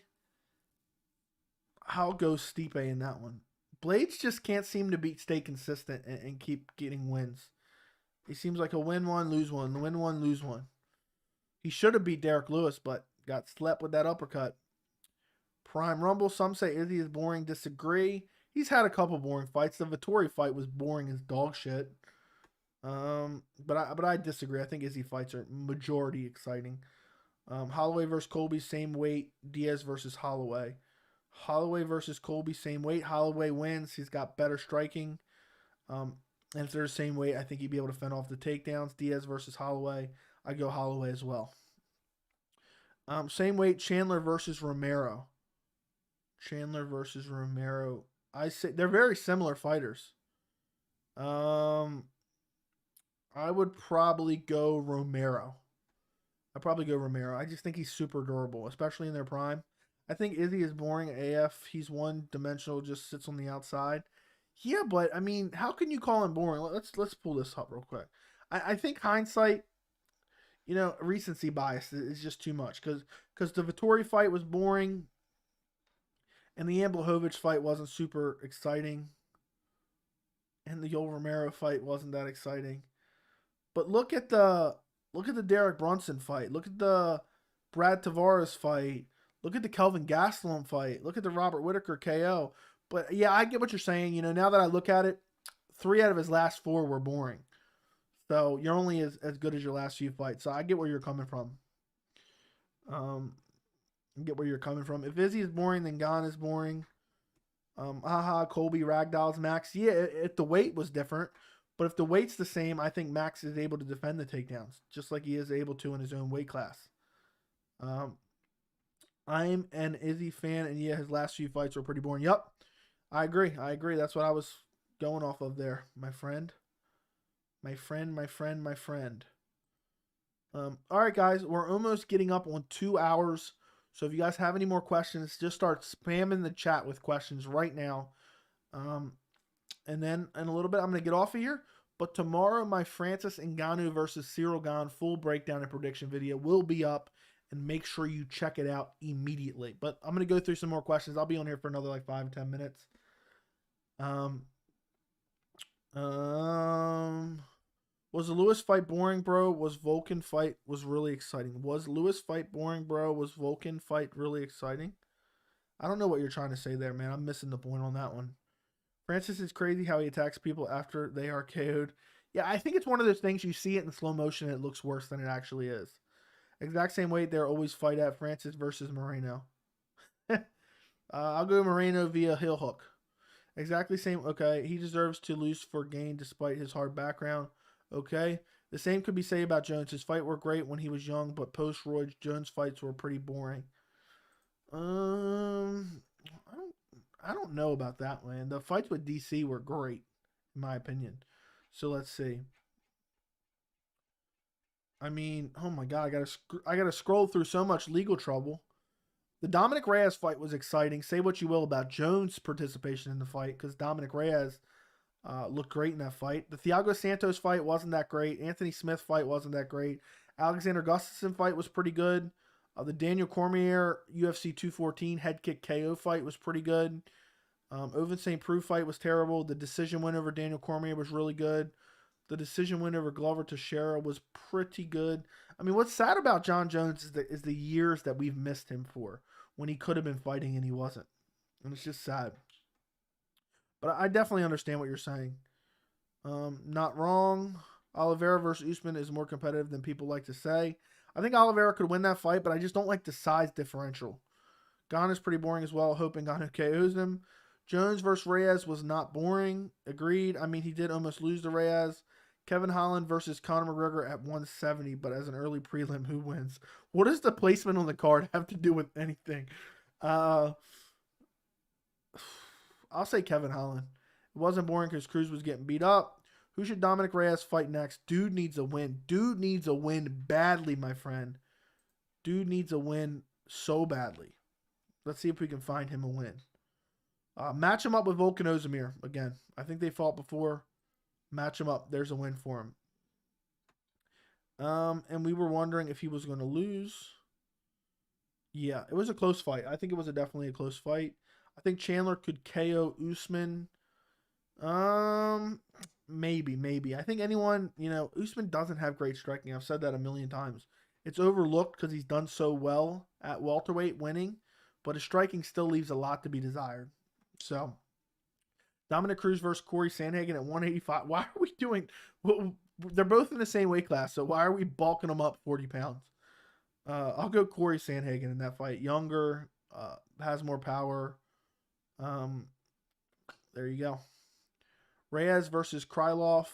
Speaker 1: I'll go Stipe in that one. Blades just can't seem to stay consistent and keep getting wins. He seems like he'll win one, lose one, win one, lose one. He should have beat Derek Lewis, but got slept with that uppercut. Prime Rumble. Some say Izzy is boring. Disagree. He's had a couple boring fights. The Vettori fight was boring as dog shit. But I disagree. I think Izzy fights are majority exciting. Holloway versus Colby, same weight. Diaz versus Holloway. Holloway versus Colby, same weight. Holloway wins. He's got better striking. And if they're the same weight, I think he'd be able to fend off the takedowns. Diaz versus Holloway. I go Holloway as well. Same weight. Chandler versus Romero. Chandler versus Romero. I say they're very similar fighters. I would probably go Romero. I just think he's super durable, especially in their prime. I think Izzy is boring AF. He's one-dimensional, just sits on the outside. Yeah, but I mean, how can you call him boring? Let's pull this up real quick. I think hindsight, recency bias is just too much because the Vettori fight was boring, and the Blachowicz fight wasn't super exciting, and the Yoel Romero fight wasn't that exciting. But look at the Derek Brunson fight. Look at the Brad Tavares fight. Look at the Kelvin Gastelum fight. Look at the Robert Whittaker KO. But yeah, I get what you're saying. Now that I look at it, 3 out of his last 4 were boring. So you're only as good as your last few fights. So I get where you're coming from. If Izzy is boring, then Gane is boring. Colby Ragdoll's Max. Yeah, if the weight was different. But if the weight's the same, I think Max is able to defend the takedowns, just like he is able to in his own weight class. I'm an Izzy fan, and yeah, his last few fights were pretty boring. Yup, I agree. That's what I was going off of there, my friend. My friend. All right, guys, we're almost getting up on 2 hours. So if you guys have any more questions, just start spamming the chat with questions right now. And then in a little bit, I'm going to get off of here. But tomorrow, my Francis Ngannou versus Ciryl Gane full breakdown and prediction video will be up. And make sure you check it out immediately. But I'm going to go through some more questions. I'll be on here for another like 5 or 10 minutes. Was the Lewis fight boring, bro? Was Volkan fight was really exciting? Was Lewis fight boring, bro? Was Volkan fight really exciting? I don't know what you're trying to say there, man. I'm missing the point on that one. Francis is crazy how he attacks people after they are KO'd. Yeah, I think it's one of those things you see it in slow motion and it looks worse than it actually is. Exact same weight they're always fight at. Francis versus Moreno. I'll go Moreno via heel hook. Exactly same. Okay, he deserves to lose for Gane despite his hard background. Okay, the same could be said about Jones. His fight were great when he was young, but post-roids, Jones fights were pretty boring. I don't know about that, man. The fights with DC were great, in my opinion. So let's see. I mean, oh my god, I gotta scroll through so much legal trouble. The Dominic Reyes fight was exciting. Say what you will about Jones' participation in the fight, because Dominic Reyes looked great in that fight. The Thiago Santos fight wasn't that great. Anthony Smith fight wasn't that great. Alexander Gustafsson fight was pretty good. The Daniel Cormier UFC 214 head kick KO fight was pretty good. Ovince St. Preux fight was terrible. The decision win over Daniel Cormier was really good. The decision win over Glover Teixeira was pretty good. I mean, what's sad about John Jones is the years that we've missed him for when he could have been fighting and he wasn't. And it's just sad. But I definitely understand what you're saying. Not wrong. Oliveira versus Usman is more competitive than people like to say. I think Oliveira could win that fight, but I just don't like the size differential. Gane is pretty boring as well, hoping Gane KOs him. Jones versus Reyes was not boring. Agreed. I mean, he did almost lose to Reyes. Kevin Holland versus Conor McGregor at 170, but as an early prelim, who wins? What does the placement on the card have to do with anything? I'll say Kevin Holland. It wasn't boring because Cruz was getting beat up. Who should Dominic Reyes fight next? Dude needs a win. Dude needs a win badly, my friend. Dude needs a win so badly. Let's see if we can find him a win. Match him up with Volkan Ozdemir again. I think they fought before. Match him up. There's a win for him. And we were wondering if he was going to lose. Yeah, it was a close fight. I think it was definitely a close fight. I think Chandler could KO Usman. Maybe. I think anyone, Usman doesn't have great striking. I've said that a million times. It's overlooked because he's done so well at welterweight winning, but his striking still leaves a lot to be desired. So, Dominic Cruz versus Corey Sandhagen at 185. Why are we doing... Well, they're both in the same weight class, so why are we bulking them up 40 pounds? I'll go Corey Sandhagen in that fight. Younger, has more power. There you go. Reyes versus Krylov.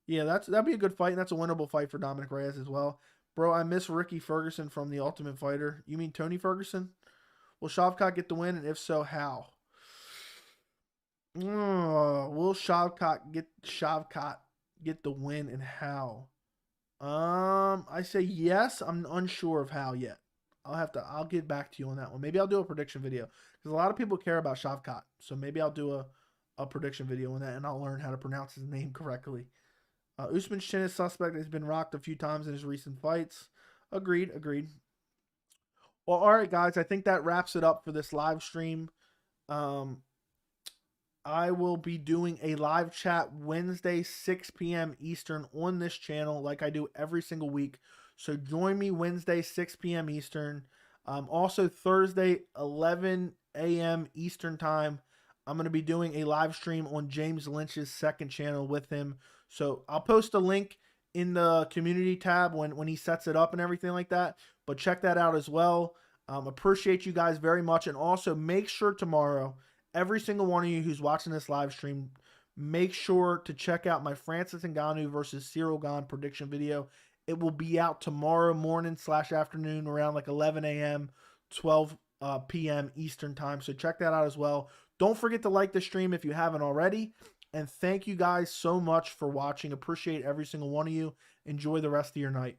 Speaker 1: Yeah, that'd be a good fight, and that's a winnable fight for Dominic Reyes as well. Bro, I miss Ricky Ferguson from The Ultimate Fighter. You mean Tony Ferguson? Will Shavkat get the win, and if so, how? Will Shavkat get the win, and how? I say yes. I'm unsure of how yet. I'll get back to you on that one. Maybe I'll do a prediction video because a lot of people care about Shavkat. So maybe I'll do a prediction video on that, and I'll learn how to pronounce his name correctly. Usman's chin is suspect. Has been rocked a few times in his recent fights. Agreed. Well, all right, guys. I think that wraps it up for this live stream. I will be doing a live chat Wednesday, 6 p.m. Eastern on this channel like I do every single week. So join me Wednesday, 6 p.m. Eastern. Also Thursday, 11 a.m. Eastern time. I'm going to be doing a live stream on James Lynch's second channel with him. So I'll post a link in the community tab when he sets it up and everything like that. But check that out as well. Appreciate you guys very much. And also make sure tomorrow, every single one of you who's watching this live stream, make sure to check out my Francis Ngannou versus Ciryl Gane prediction video. It will be out tomorrow morning / afternoon around like 11 a.m., 12 p.m. Eastern time. So check that out as well. Don't forget to like the stream if you haven't already. And thank you guys so much for watching. Appreciate every single one of you. Enjoy the rest of your night.